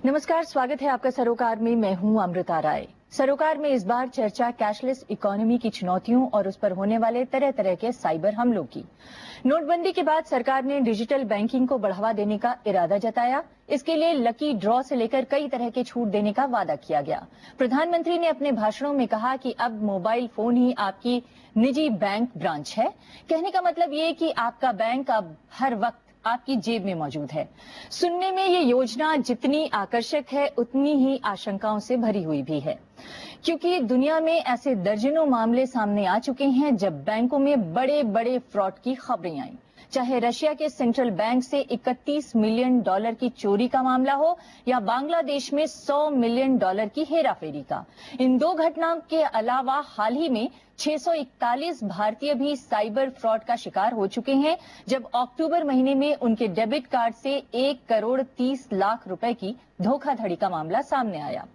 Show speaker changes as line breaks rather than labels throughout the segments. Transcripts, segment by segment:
नमस्कार, स्वागत है आपका सरोकार में। मैं हूं अमृता राय। सरोकार में इस बार चर्चा कैशलेस इकोनॉमी की चुनौतियों और उस पर होने वाले तरह तरह के साइबर हमलों की। नोटबंदी के बाद सरकार ने डिजिटल बैंकिंग को बढ़ावा देने का इरादा जताया। इसके लिए लकी ड्रॉ से लेकर कई तरह के छूट देने का वादा किया गया। प्रधानमंत्री ने अपने भाषणों में कहा कि अब मोबाइल फोन ही आपकी निजी बैंक ब्रांच है। कहने का मतलब ये कि आपका बैंक अब हर वक्त आपकी जेब में मौजूद है। सुनने में ये योजना जितनी आकर्षक है उतनी ही आशंकाओं से भरी हुई भी है, क्योंकि दुनिया में ऐसे दर्जनों मामले सामने आ चुके हैं जब बैंकों में बड़े बड़े फ्रॉड की खबरें आई। चाहे रशिया के सेंट्रल बैंक से 31 मिलियन डॉलर की चोरी का मामला हो या बांग्लादेश में 100 मिलियन डॉलर की हेराफेरी का। इन दो घटनाओं के अलावा हाल ही में 641 भारतीय भी साइबर फ्रॉड का शिकार हो चुके हैं, जब अक्टूबर महीने में उनके डेबिट कार्ड से 1 करोड़ 30 लाख रुपए की धोखाधड़ी का मामला सामने आया।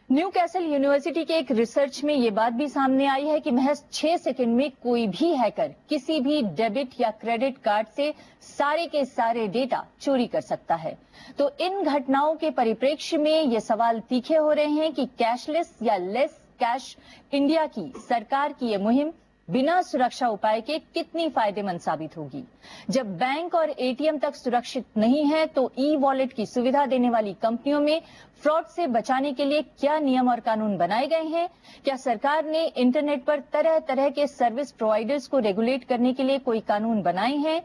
न्यू कैसल यूनिवर्सिटी के एक रिसर्च में ये बात भी सामने आई है कि महज 6 सेकंड में कोई भी हैकर किसी भी डेबिट या क्रेडिट कार्ड से सारे के सारे डेटा चोरी कर सकता है। तो इन घटनाओं के परिप्रेक्ष्य में ये सवाल तीखे हो रहे हैं कि कैशलेस या लेस कैश इंडिया की सरकार की ये मुहिम बिना सुरक्षा उपाय के कितनी फायदेमंद साबित होगी। जब बैंक और एटीएम तक सुरक्षित नहीं है तो ई वॉलेट की सुविधा देने वाली कंपनियों में फ्रॉड से बचाने के लिए क्या नियम और कानून बनाए गए हैं? क्या सरकार ने इंटरनेट पर तरह तरह के सर्विस प्रोवाइडर्स को रेगुलेट करने के लिए कोई कानून बनाए हैं?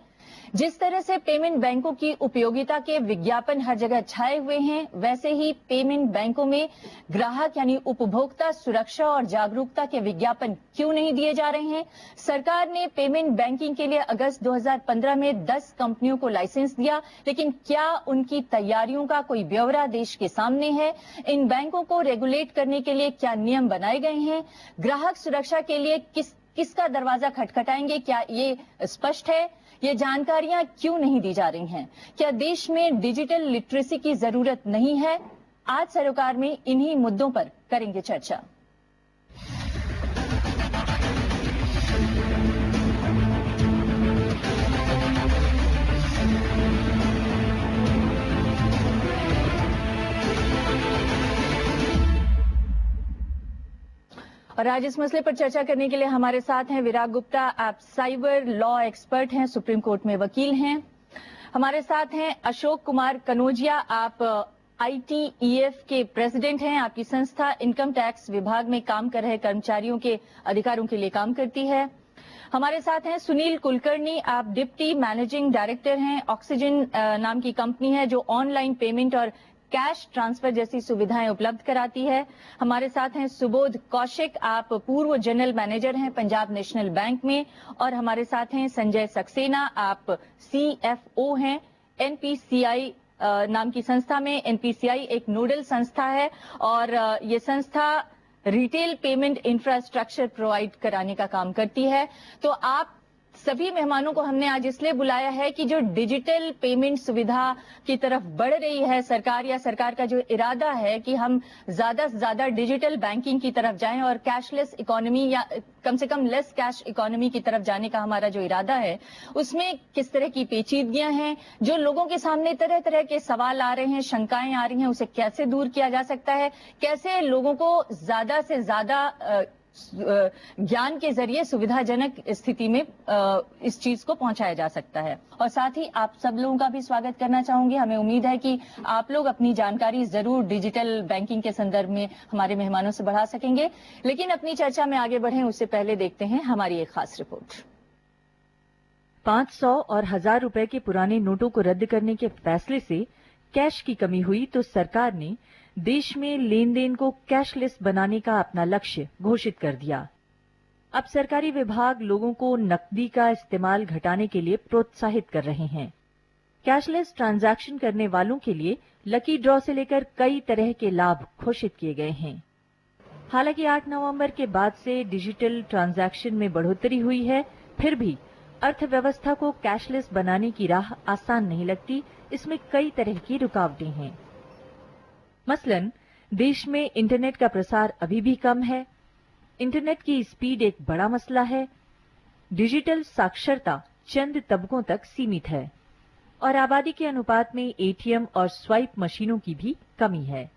जिस तरह से पेमेंट बैंकों की उपयोगिता के विज्ञापन हर जगह छाए हुए हैं, वैसे ही पेमेंट बैंकों में ग्राहक यानी उपभोक्ता सुरक्षा और जागरूकता के विज्ञापन क्यों नहीं दिए जा रहे हैं? सरकार ने पेमेंट बैंकिंग के लिए अगस्त 2015 में 10 कंपनियों को लाइसेंस दिया, लेकिन क्या उनकी तैयारियों का कोई ब्यौरा देश के सामने है? इन बैंकों को रेगुलेट करने के लिए क्या नियम बनाए गए हैं? ग्राहक सुरक्षा के लिए किसका दरवाजा खटखटाएंगे? क्या ये स्पष्ट है? ये जानकारियां क्यों नहीं दी जा रही हैं? क्या देश में डिजिटल लिटरेसी की जरूरत नहीं है? आज सरोकार में इन्हीं मुद्दों पर करेंगे चर्चा। और आज इस मसले पर चर्चा करने के लिए हमारे साथ हैं विराग गुप्ता। आप साइबर लॉ एक्सपर्ट हैं, सुप्रीम कोर्ट में वकील हैं। हमारे साथ हैं अशोक कुमार कनोजिया, आप ITEF के प्रेसिडेंट हैं। आपकी संस्था इनकम टैक्स विभाग में काम कर रहे कर्मचारियों के अधिकारों के लिए काम करती है। हमारे साथ हैं सुनील कुलकर्णी, आप डिप्टी मैनेजिंग डायरेक्टर हैं। ऑक्सीजन नाम की कंपनी है जो ऑनलाइन पेमेंट और कैश ट्रांसफर जैसी सुविधाएं उपलब्ध कराती है। हमारे साथ हैं सुबोध कौशिक, आप पूर्व जनरल मैनेजर हैं पंजाब नेशनल बैंक में। और हमारे साथ हैं संजय सक्सेना, आप CFO हैं NPCI नाम की संस्था में। NPCI एक नोडल संस्था है और ये संस्था रिटेल पेमेंट इंफ्रास्ट्रक्चर प्रोवाइड कराने का काम करती है। तो आप सभी मेहमानों को हमने आज इसलिए बुलाया है कि जो डिजिटल पेमेंट सुविधा की तरफ बढ़ रही है सरकार, या सरकार का जो इरादा है कि हम ज्यादा से ज्यादा डिजिटल बैंकिंग की तरफ जाएं और कैशलेस इकोनॉमी या कम से कम लेस कैश इकोनॉमी की तरफ जाने का हमारा जो इरादा है, उसमें किस तरह की पेचीदगियां हैं, जो लोगों के सामने तरह तरह के सवाल आ रहे हैं, शंकाएं आ रही हैं, उसे कैसे दूर किया जा सकता है, कैसे लोगों को ज्यादा से ज्यादा ज्ञान के जरिए सुविधाजनक स्थिति में इस चीज को पहुंचाया जा सकता है। और साथ ही आप सब लोगों का भी स्वागत करना चाहूंगी। हमें उम्मीद है कि आप लोग अपनी जानकारी जरूर डिजिटल बैंकिंग के संदर्भ में हमारे मेहमानों से बढ़ा सकेंगे। लेकिन अपनी चर्चा में आगे बढ़ें उससे पहले देखते हैं हमारी एक खास रिपोर्ट। 500 और 1000 रुपए के पुराने नोटों को रद्द करने के फैसले से कैश की कमी हुई तो सरकार ने देश में लेन देन को कैशलेस बनाने का अपना लक्ष्य घोषित कर दिया। अब सरकारी विभाग लोगों को नकदी का इस्तेमाल घटाने के लिए प्रोत्साहित कर रहे हैं। कैशलेस ट्रांजैक्शन करने वालों के लिए लकी ड्रॉ से लेकर कई तरह के लाभ घोषित किए गए हैं। हालांकि 8 नवंबर के बाद से डिजिटल ट्रांजैक्शन में बढ़ोतरी हुई है, फिर भी अर्थव्यवस्था को कैशलेस बनाने की राह आसान नहीं लगती। इसमें कई तरह की रुकावटें हैं। मसलन देश में इंटरनेट का प्रसार अभी भी कम है। इंटरनेट की स्पीड एक बड़ा मसला है। डिजिटल साक्षरता चंद तबकों तक सीमित है और आबादी के अनुपात में एटीएम और स्वाइप मशीनों की भी कमी है।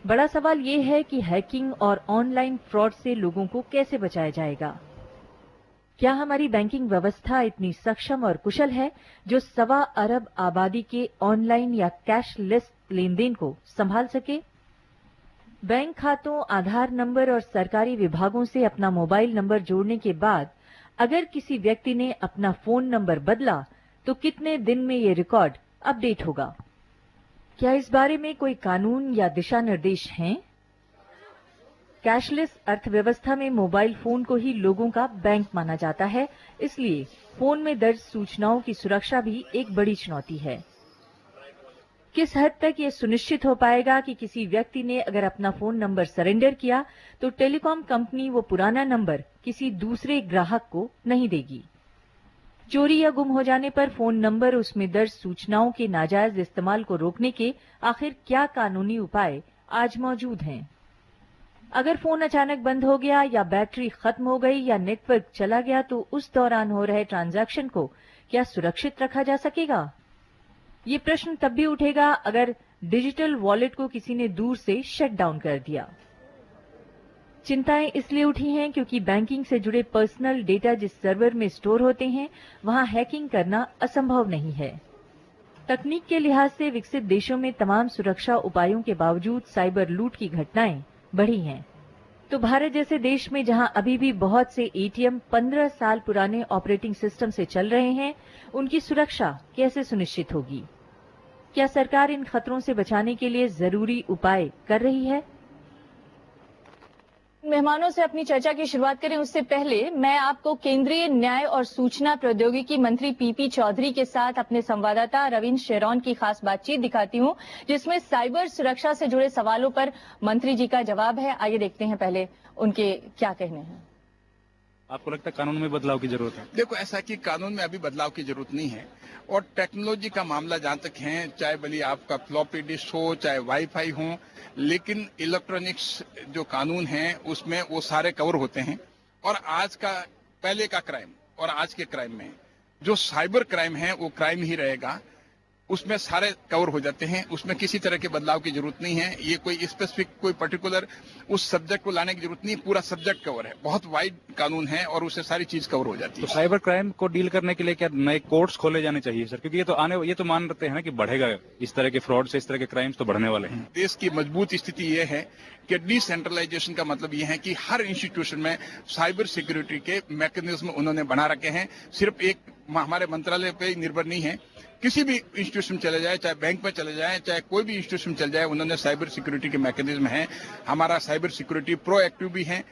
बड़ा सवाल ये है कि हैकिंग और ऑनलाइन फ्रॉड से लोगों को कैसे बचाया जाएगा। क्या हमारी बैंकिंग व्यवस्था इतनी सक्षम और कुशल है जो 1.25 अरब आबादी के ऑनलाइन या कैशलेस लेनदेन को संभाल सके? बैंक खातों, आधार नंबर और सरकारी विभागों से अपना मोबाइल नंबर जोड़ने के बाद अगर किसी व्यक्ति ने अपना फोन नंबर बदला तो कितने दिन में ये रिकॉर्ड अपडेट होगा? क्या इस बारे में कोई कानून या दिशा निर्देश हैं? कैशलेस अर्थव्यवस्था में मोबाइल फोन को ही लोगों का बैंक माना जाता है, इसलिए फोन में दर्ज सूचनाओं की सुरक्षा भी एक बड़ी चुनौती है। किस हद तक ये सुनिश्चित हो पाएगा कि किसी व्यक्ति ने अगर अपना फोन नंबर सरेंडर किया तो टेलीकॉम कंपनी वो पुराना नंबर किसी दूसरे ग्राहक को नहीं देगी? चोरी या गुम हो जाने पर फोन नंबर, उसमें दर्ज सूचनाओं के नाजायज इस्तेमाल को रोकने के आखिर क्या कानूनी उपाय आज मौजूद हैं? अगर फोन अचानक बंद हो गया या बैटरी खत्म हो गई या नेटवर्क चला गया तो उस दौरान हो रहे ट्रांजैक्शन को क्या सुरक्षित रखा जा सकेगा? ये प्रश्न तब भी उठेगा अगर डिजिटल वॉलेट को किसी ने दूर से शट डाउन कर दिया। चिंताएं इसलिए उठी हैं क्योंकि बैंकिंग से जुड़े पर्सनल डेटा जिस सर्वर में स्टोर होते हैं वहां हैकिंग करना असंभव नहीं है। तकनीक के लिहाज से विकसित देशों में तमाम सुरक्षा उपायों के बावजूद साइबर लूट की घटनाएं बढ़ी हैं। तो भारत जैसे देश में जहां अभी भी बहुत से एटीएम 15 साल पुराने ऑपरेटिंग सिस्टम से चल रहे हैं, उनकी सुरक्षा कैसे सुनिश्चित होगी? क्या सरकार इन खतरों से बचाने के लिए जरूरी उपाय कर रही है? मेहमानों से अपनी चर्चा की शुरुआत करें उससे पहले मैं आपको केंद्रीय न्याय और सूचना प्रौद्योगिकी मंत्री पीपी चौधरी के साथ अपने संवाददाता रविंद्र शेरौन की खास बातचीत दिखाती हूं, जिसमें साइबर सुरक्षा से जुड़े सवालों पर मंत्री जी का जवाब है। आइए देखते हैं पहले उनके क्या कहने हैं।
आपको लगता है कानून में बदलाव की जरूरत है?
देखो, ऐसा कि कानून में अभी बदलाव की जरूरत नहीं है और टेक्नोलॉजी का मामला जहां तक है, चाहे भले आपका फ्लॉपी डिस्क हो चाहे वाईफाई हो, लेकिन इलेक्ट्रॉनिक्स जो कानून है उसमें वो सारे कवर होते हैं। और आज का पहले का क्राइम और आज के क्राइम में जो साइबर क्राइम है वो क्राइम ही रहेगा, उसमें सारे कवर हो जाते हैं, उसमें किसी तरह के बदलाव की जरूरत नहीं है। ये कोई स्पेसिफिक कोई पर्टिकुलर उस सब्जेक्ट को लाने की जरूरत नहीं, पूरा सब्जेक्ट कवर है, बहुत वाइड कानून है और उससे सारी चीज कवर हो जाती है।
तो साइबर क्राइम को डील करने के लिए क्या नए कोर्ट्स खोले जाने चाहिए सर? क्योंकि ये तो मान रहे हैं ना कि बढ़ेगा, इस तरह के फ्रॉड से, इस तरह के क्राइम्स तो बढ़ने वाले हैं।
देश की मजबूत स्थिति ये है कि डिसेंट्रलाइजेशन का मतलब ये है कि हर इंस्टीट्यूशन में साइबर सिक्योरिटी के मैकेनिज्म उन्होंने बना रखे हैं। सिर्फ एक हमारे मंत्रालय पे निर्भर नहीं है, किसी भी इंस्टीट्यूशन चले जाए, चाहे बैंक में चले जाए, चाहे कोई भी इंस्टीट्यूशन चले जाए, उन्होंने साइबर सिक्योरिटी के मैकेनिज्म है। हमारा साइबर सिक्योरिटी प्रोएक्टिव भी है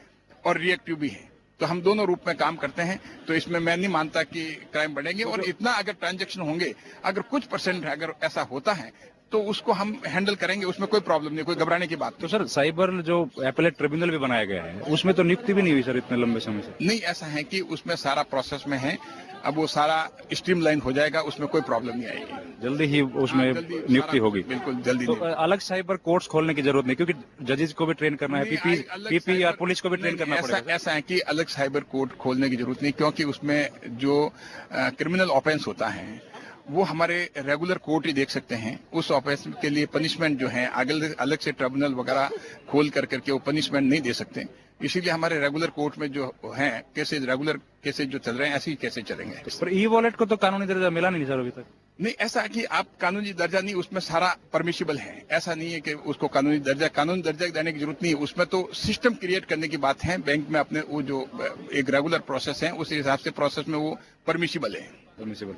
और रिएक्टिव भी है, तो हम दोनों रूप में काम करते हैं। तो इसमें मैं नहीं मानता कि क्राइम बढ़ेंगे। और इतना अगर ट्रांजैक्शन होंगे, अगर कुछ परसेंट अगर ऐसा होता है तो उसको हम हैंडल करेंगे, उसमें कोई प्रॉब्लम नहीं, कोई घबराने की बात।
तो सर साइबर जो एपेलेट ट्रिब्यूनल भी बनाया गया है उसमें तो नियुक्ति भी नहीं हुई सर इतने लंबे समय से?
नहीं, ऐसा है कि उसमें सारा प्रोसेस में है, अब वो सारा स्ट्रीमलाइन हो जाएगा, उसमें कोई प्रॉब्लम नहीं आएगी।
जल्दी ही उसमें नियुक्ति होगी?
बिल्कुल जल्दी।
तो अलग साइबर कोर्ट्स खोलने की जरूरत नहीं, क्योंकि जजेस को भी ट्रेन करना है, पीपी या पुलिस को भी ट्रेन करना पड़ेगा?
ऐसा है कि अलग साइबर कोर्ट खोलने की जरूरत नहीं, क्योंकि उसमें जो क्रिमिनल ऑफेंस होता है वो हमारे रेगुलर कोर्ट ही देख सकते हैं। उस ऑफेंस के लिए पनिशमेंट जो है अलग से ट्रिब्यूनल वगैरह खोल करके वो पनिशमेंट नहीं दे सकते। इसीलिए हमारे रेगुलर कोर्ट में जो है केसेज, रेगुलर केसेज जो चल रहे हैं, ऐसे ही केसेज चलेंगे।
पर ई वॉलेट को तो कानूनी दर्जा मिला नहीं सर अभी तक?
नहीं, ऐसा है कि आप कानूनी दर्जा नहीं, उसमें सारा परमिशिबल है। ऐसा नहीं है कि उसको कानूनी दर्जा देने की जरूरत नहीं है। उसमें तो सिस्टम क्रिएट करने की बात है। बैंक में अपने वो जो एक रेगुलर प्रोसेस है उस हिसाब से प्रोसेस में वो परमिशिबल है।
परमिशिबल।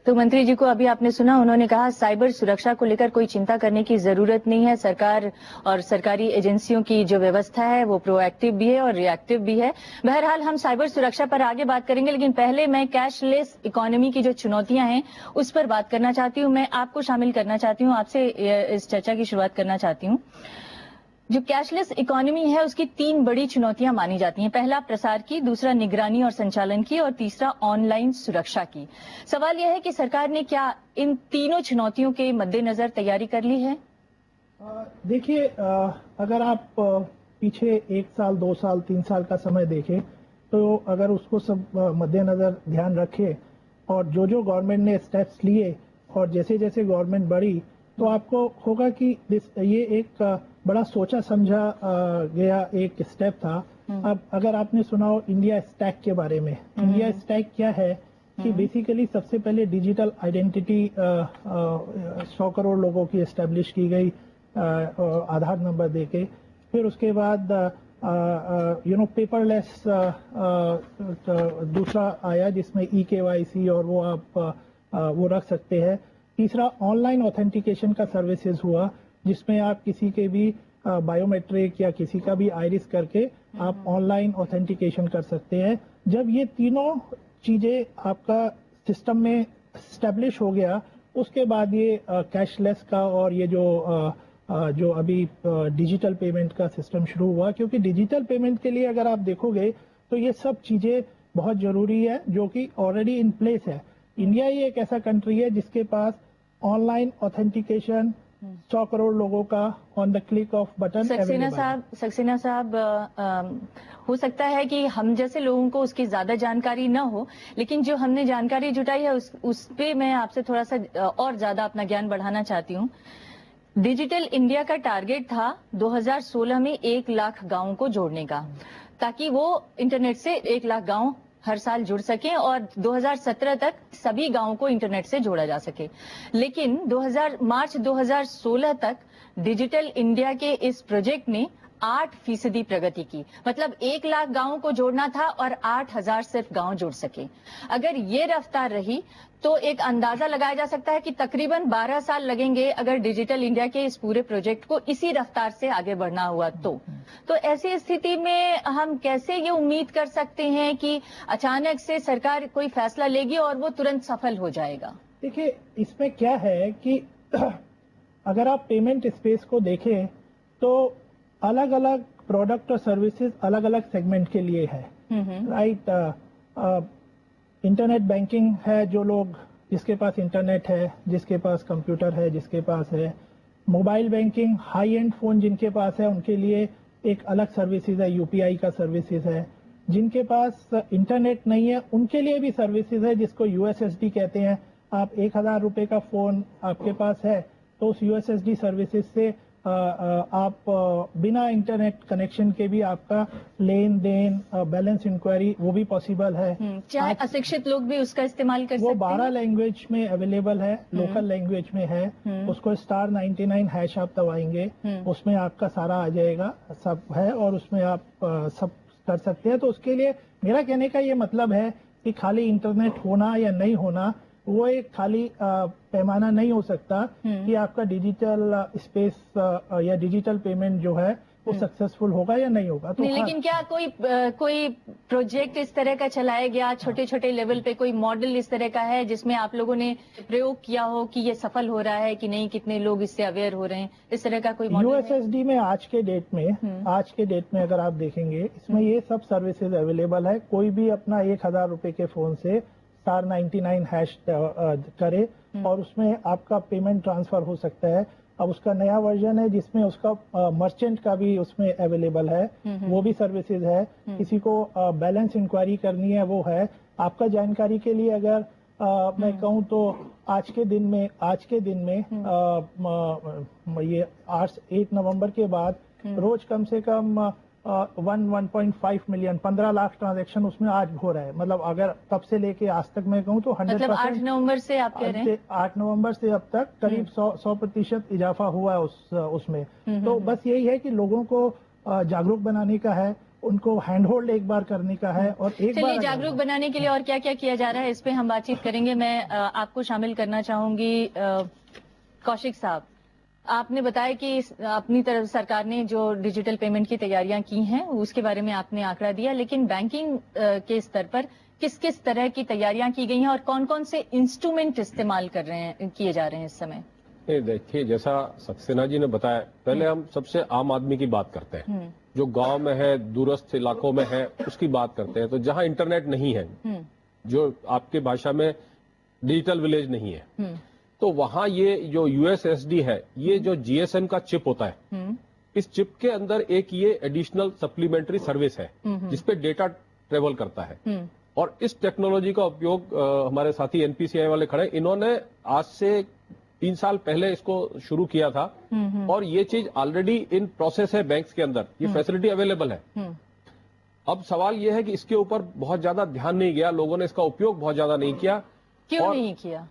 तो मंत्री जी को अभी आपने सुना, उन्होंने कहा साइबर सुरक्षा को लेकर कोई चिंता करने की जरूरत नहीं है। सरकार और सरकारी एजेंसियों की जो व्यवस्था है वो प्रोएक्टिव भी है और रिएक्टिव भी है। बहरहाल हम साइबर सुरक्षा पर आगे बात करेंगे, लेकिन पहले मैं कैशलेस इकोनॉमी की जो चुनौतियां हैं उस पर बात करना चाहती हूं। मैं आपको शामिल करना चाहती हूं, आपसे इस चर्चा की शुरुआत करना चाहती हूं। जो कैशलेस इकोनॉमी है उसकी 3 बड़ी चुनौतियां मानी जाती हैं। पहला प्रसार की, दूसरा निगरानी और संचालन की और तीसरा ऑनलाइन सुरक्षा की। सवाल यह है कि सरकार ने क्या इन तीनों चुनौतियों के मद्देनजर तैयारी कर ली है?
देखिए, अगर आप पीछे 1 साल, 2 साल, 3 साल का समय देखें तो अगर उसको सब मद्देनजर ध्यान रखे और जो गवर्नमेंट ने स्टेप्स लिए और जैसे जैसे गवर्नमेंट बढ़ी तो आपको होगा कि ये एक बड़ा सोचा समझा गया एक स्टेप था। अब अगर आपने सुना हो इंडिया स्टैक के बारे में, इंडिया स्टैक क्या है कि बेसिकली सबसे पहले डिजिटल आइडेंटिटी 100 करोड़ लोगों की एस्टेब्लिश की गई आधार नंबर देके। फिर उसके बाद पेपरलेस दूसरा आया जिसमें EKYC और वो आप वो रख सकते हैं। तीसरा ऑनलाइन ऑथेंटिकेशन का सर्विसेज हुआ जिसमें आप किसी के भी बायोमेट्रिक या किसी का भी आइरिस करके आप ऑनलाइन ऑथेंटिकेशन कर सकते हैं। जब ये तीनों चीजें आपका सिस्टम में स्टैब्लिश हो गया, उसके बाद ये कैशलेस का और ये जो अभी डिजिटल पेमेंट का सिस्टम शुरू हुआ, क्योंकि डिजिटल पेमेंट के लिए अगर आप देखोगे तो ये सब चीजें बहुत जरूरी है जो कि ऑलरेडी इन प्लेस है। इंडिया ही एक ऐसा कंट्री है जिसके पास ऑनलाइन ऑथेंटिकेशन 100 करोड़ लोगों का on the click off button.
Saxena साहब, हो सकता है कि हम जैसे लोगों को उसकी ज्यादा जानकारी न हो, लेकिन जो हमने जानकारी जुटाई है उस पे मैं आपसे थोड़ा सा और ज्यादा अपना ज्ञान बढ़ाना चाहती हूँ। डिजिटल इंडिया का टारगेट था 2016 में 1 लाख गांवों को जोड़ने का, ताकि वो इंटरनेट से 1 लाख गांव हर साल जुड़ सके और 2017 तक सभी गांवों को इंटरनेट से जोड़ा जा सके। लेकिन मार्च 2016 तक डिजिटल इंडिया के इस प्रोजेक्ट ने 8% प्रगति की, मतलब 1 लाख गांवों को जोड़ना था और 8,000 सिर्फ गांव जुड़ सके। अगर ये रफ्तार रही तो एक अंदाजा लगाया जा सकता है कि तकरीबन 12 साल लगेंगे अगर डिजिटल इंडिया के इस पूरे प्रोजेक्ट को इसी रफ्तार से आगे बढ़ना हुआ तो ऐसी स्थिति में हम कैसे ये उम्मीद कर सकते हैं कि अचानक से सरकार कोई फैसला लेगी और वो तुरंत सफल हो जाएगा?
देखिए, इसमें क्या है कि अगर आप पेमेंट स्पेस को देखें तो अलग अलग प्रोडक्ट और सर्विसेज अलग अलग सेगमेंट के लिए है, राइट। इंटरनेट बैंकिंग है, जो लोग जिसके पास इंटरनेट है, जिसके पास कंप्यूटर है, जिसके पास है mobile banking, high and phone जिनके पास है उनके लिए एक अलग सर्विसेज है, UPI का सर्विसेज है। जिनके पास इंटरनेट नहीं है उनके लिए भी सर्विसेज है जिसको USSD कहते हैं। आप 1,000 रुपए का फोन आपके पास है तो उस USSD सर्विसेज से आप बिना इंटरनेट कनेक्शन के भी आपका लेन देन, बैलेंस इंक्वायरी वो भी पॉसिबल है।
चाहे अशिक्षित लोग भी उसका इस्तेमाल कर सकते हैं।
वो 12 लैंग्वेज में अवेलेबल है, लोकल लैंग्वेज में है। उसको *99# आप दबाएंगे, उसमें आपका सारा आ जाएगा, सब है और उसमें आप सब कर सकते हैं। तो उसके लिए मेरा कहने का ये मतलब है कि खाली इंटरनेट होना या नहीं होना वो एक खाली पैमाना नहीं हो सकता कि आपका डिजिटल स्पेस या डिजिटल पेमेंट जो है वो सक्सेसफुल होगा या नहीं होगा। तो
नहीं, लेकिन क्या कोई प्रोजेक्ट इस तरह का चलाया गया, छोटे छोटे लेवल पे कोई मॉडल इस तरह का है जिसमें आप लोगों ने प्रयोग किया हो कि ये सफल हो रहा है कि नहीं, कितने लोग इससे अवेयर हो रहे हैं, इस तरह का कोई मॉडल?
USSD में आज के डेट में अगर आप देखेंगे इसमें ये सब सर्विसेज अवेलेबल है। कोई भी अपना 1,000 रुपए के फोन से *99# करे और उसमें आपका पेमेंट ट्रांसफर हो सकता है। अब उसका नया वर्जन है जिसमें उसका मर्चेंट का भी उसमें अवेलेबल है, वो भी सर्विसेज है। किसी को बैलेंस इंक्वायरी करनी है वो है। आपका जानकारी के लिए अगर मैं कहूँ तो आज के दिन में ये 8 नवंबर के बाद रोज कम से कम 1.5 मिलियन 15 लाख ट्रांजैक्शन उसमें आज हो रहा है। मतलब अगर तब से लेके आज तक मैं कहूँ तो 100%,
मतलब 8 नवंबर से आप कह रहे हैं? 8
नवंबर से अब तक करीब 100% इजाफा हुआ है उसमें। तो बस यही है कि लोगों को जागरूक बनाने का है, उनको हैंड होल्ड एक बार करने का है और एक बार
जागरूक बनाने के लिए और क्या क्या किया जा रहा है इस पे हम बातचीत करेंगे। मैं आपको शामिल करना चाहूंगी कौशिक साहब। आपने बताया कि अपनी तरफ सरकार ने जो डिजिटल पेमेंट की तैयारियां की हैं उसके बारे में आपने आंकड़ा दिया, लेकिन बैंकिंग के स्तर पर किस किस तरह की तैयारियां की गई हैं और कौन कौन से इंस्ट्रूमेंट इस्तेमाल किए जा रहे हैं इस समय?
देखिए, जैसा सक्सेना जी ने बताया, पहले हम सबसे आम आदमी की बात करते हैं, जो गांव में है, दूरस्थ इलाकों में है, उसकी बात करते हैं। तो जहां इंटरनेट नहीं है, जो आपके भाषा में डिजिटल विलेज नहीं है, तो वहां ये जो USSD है, ये जो GSM का चिप होता है, इस चिप के अंदर एक ये एडिशनल सप्लीमेंट्री सर्विस है जिसपे डेटा ट्रेवल करता है। और इस टेक्नोलॉजी का उपयोग हमारे साथी NPCI वाले खड़े, इन्होंने आज से 3 साल पहले इसको शुरू किया था और ये चीज ऑलरेडी इन प्रोसेस है बैंक्स के अंदर, ये फैसिलिटी अवेलेबल है। अब सवाल ये है कि इसके ऊपर बहुत ज्यादा ध्यान नहीं गया, लोगों ने इसका उपयोग बहुत ज्यादा नहीं किया।
क्यों नहीं किया?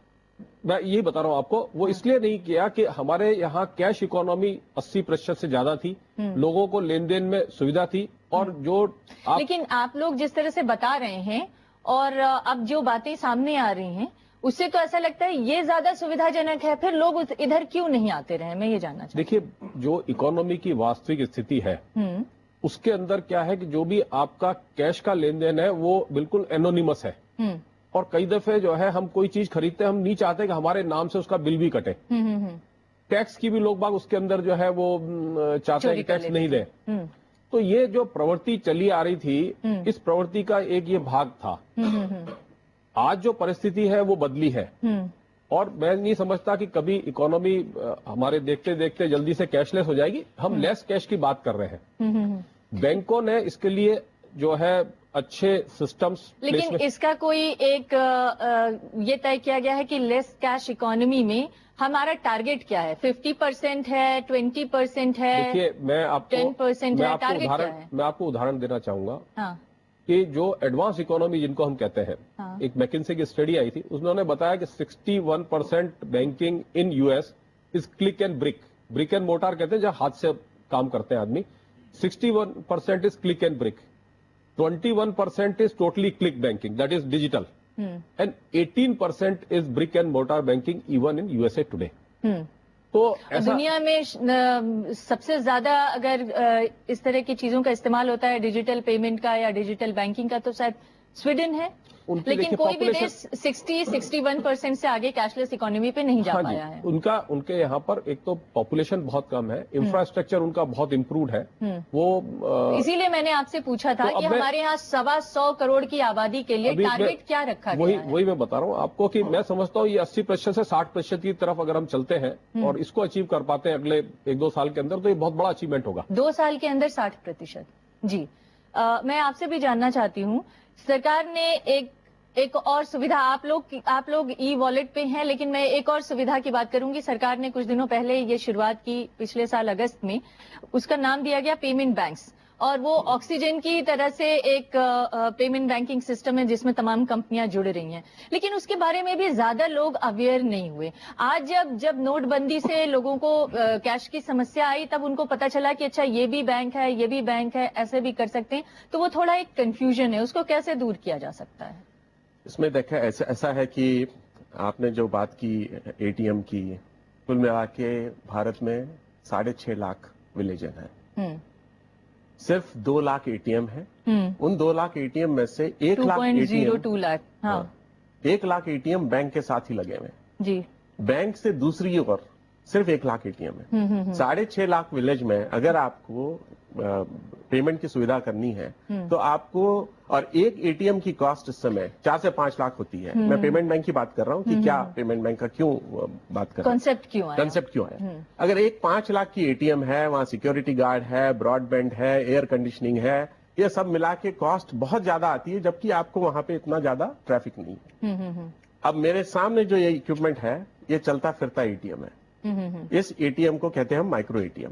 मैं यही बता रहा हूं आपको, वो इसलिए नहीं किया कि हमारे यहाँ कैश इकोनॉमी 80% से ज्यादा थी, लोगों को लेन देन में सुविधा थी। और जो
लेकिन आप लोग जिस तरह से बता रहे हैं और अब जो बातें सामने आ रही हैं, उससे तो ऐसा लगता है ये ज्यादा सुविधाजनक है, फिर लोग इधर क्यों नहीं आते रहे? मैं ये जानना चाहती
देखिए, जो इकोनॉमी की वास्तविक स्थिति है उसके अंदर क्या है कि जो भी आपका कैश का लेन देन है वो बिल्कुल एनोनिमस है। और कई दफे जो है हम कोई चीज खरीदते हैं, हम नहीं चाहते कि हमारे नाम से उसका बिल भी कटे। टैक्स की भी लोग बाग उसके अंदर जो है वो चाहते हैं कि टैक्स नहीं दे। तो ये जो प्रवृत्ति चली आ रही थी, इस प्रवृत्ति का एक ये भाग था। आज जो परिस्थिति है वो बदली है और मैं नहीं समझता कि कभी इकोनॉमी हमारे देखते देखते जल्दी से कैशलेस हो जाएगी। हम लेस कैश की बात कर रहे हैं। बैंकों ने इसके लिए जो है अच्छे सिस्टम्स,
लेकिन इसका कोई एक ये तय किया गया है कि लेस कैश इकोनॉमी में हमारा टारगेट क्या है? 50% है, 20% है?
देखिए, मैं आपको
10% है, टारगेट क्या है?
मैं आपको उदाहरण देना चाहूंगा।
हाँ।
कि जो एडवांस इकोनॉमी जिनको हम कहते हैं,
हाँ।
एक मैकिन्से की स्टडी आई थी, उन्होंने बताया कि 61% banking in US is click and brick and mortar कहते हैं, जहां हाथ से काम करते हैं आदमी। 61% is click and brick, 21% is totally click banking, that is digital, and 18% is brick and mortar banking even in USA today. तो ऐसा
दुनिया में सबसे ज्यादा अगर इस तरह की चीजों का इस्तेमाल होता है डिजिटल पेमेंट का या डिजिटल बैंकिंग का, तो शायद स्वीडन है। लेकिन कोई भी देश 60-61% से आगे कैशलेस इकोनॉमी पे नहीं जा पाया है।
उनके यहाँ पर एक तो पॉपुलेशन बहुत कम है, इंफ्रास्ट्रक्चर उनका बहुत इम्प्रूव्ड है। वो
इसीलिए मैंने आपसे पूछा था कि हमारे यहाँ 125 करोड़ की आबादी के लिए टारगेट क्या रखा गया है?
वही मैं बता रहा हूँ आपको कि मैं समझता हूँ ये 80% से 60% की तरफ अगर हम चलते हैं और इसको अचीव कर पाते हैं अगले 1-2 साल के अंदर, तो ये बहुत बड़ा अचीवमेंट होगा।
2 साल के अंदर 60%? जी। मैं आपसे भी जानना चाहती हूँ, सरकार ने एक और सुविधा, आप लोग ई वॉलेट पे हैं, लेकिन मैं एक और सुविधा की बात करूंगी। सरकार ने कुछ दिनों पहले ये शुरुआत की, पिछले साल अगस्त में। उसका नाम दिया गया पेमेंट बैंक्स, और वो ऑक्सीजन की तरह से एक पेमेंट बैंकिंग सिस्टम है जिसमें तमाम कंपनियां जुड़ रही हैं। लेकिन उसके बारे में भी ज्यादा लोग अवेयर नहीं हुए। आज जब नोटबंदी से लोगों को कैश की समस्या आई, तब उनको पता चला कि अच्छा ये भी बैंक है, ये भी बैंक है, ऐसे भी कर सकते हैं। तो वो थोड़ा एक कंफ्यूजन है, उसको कैसे दूर किया जा सकता है?
इसमें देखा ऐसा है कि आपने जो बात की एटीएम की, कुल मिला के भारत में 6.5 लाख विलेजर हैं। सिर्फ 2 लाख एटीएम है। उन 2 लाख एटीएम में से 1 लाख एटीएम
2 लाख, हाँ।
1 लाख एटीएम बैंक के साथ ही लगे हुए हैं।
जी।
बैंक से दूसरी ओर सिर्फ 1 लाख एटीएम है। 6.5 लाख विलेज में अगर आपको पेमेंट की सुविधा करनी है तो आपको, और एक एटीएम की कॉस्ट इस समय 4 से 5 लाख होती है। मैं पेमेंट बैंक की बात कर रहा हूं कि क्या पेमेंट बैंक का क्यों बात कर रहा हूं, कंसेप्ट क्यों है। अगर एक 5 लाख की एटीएम है, वहां सिक्योरिटी गार्ड है, ब्रॉडबैंड है, एयर कंडीशनिंग है, ये सब मिला के कॉस्ट बहुत ज्यादा आती है, जबकि आपको वहां पे इतना ज्यादा ट्रैफिक नहीं है। अब मेरे सामने जो ये इक्विपमेंट है, ये चलता फिरता एटीएम है। इस एटीएम को कहते हैं हम माइक्रो एटीएम।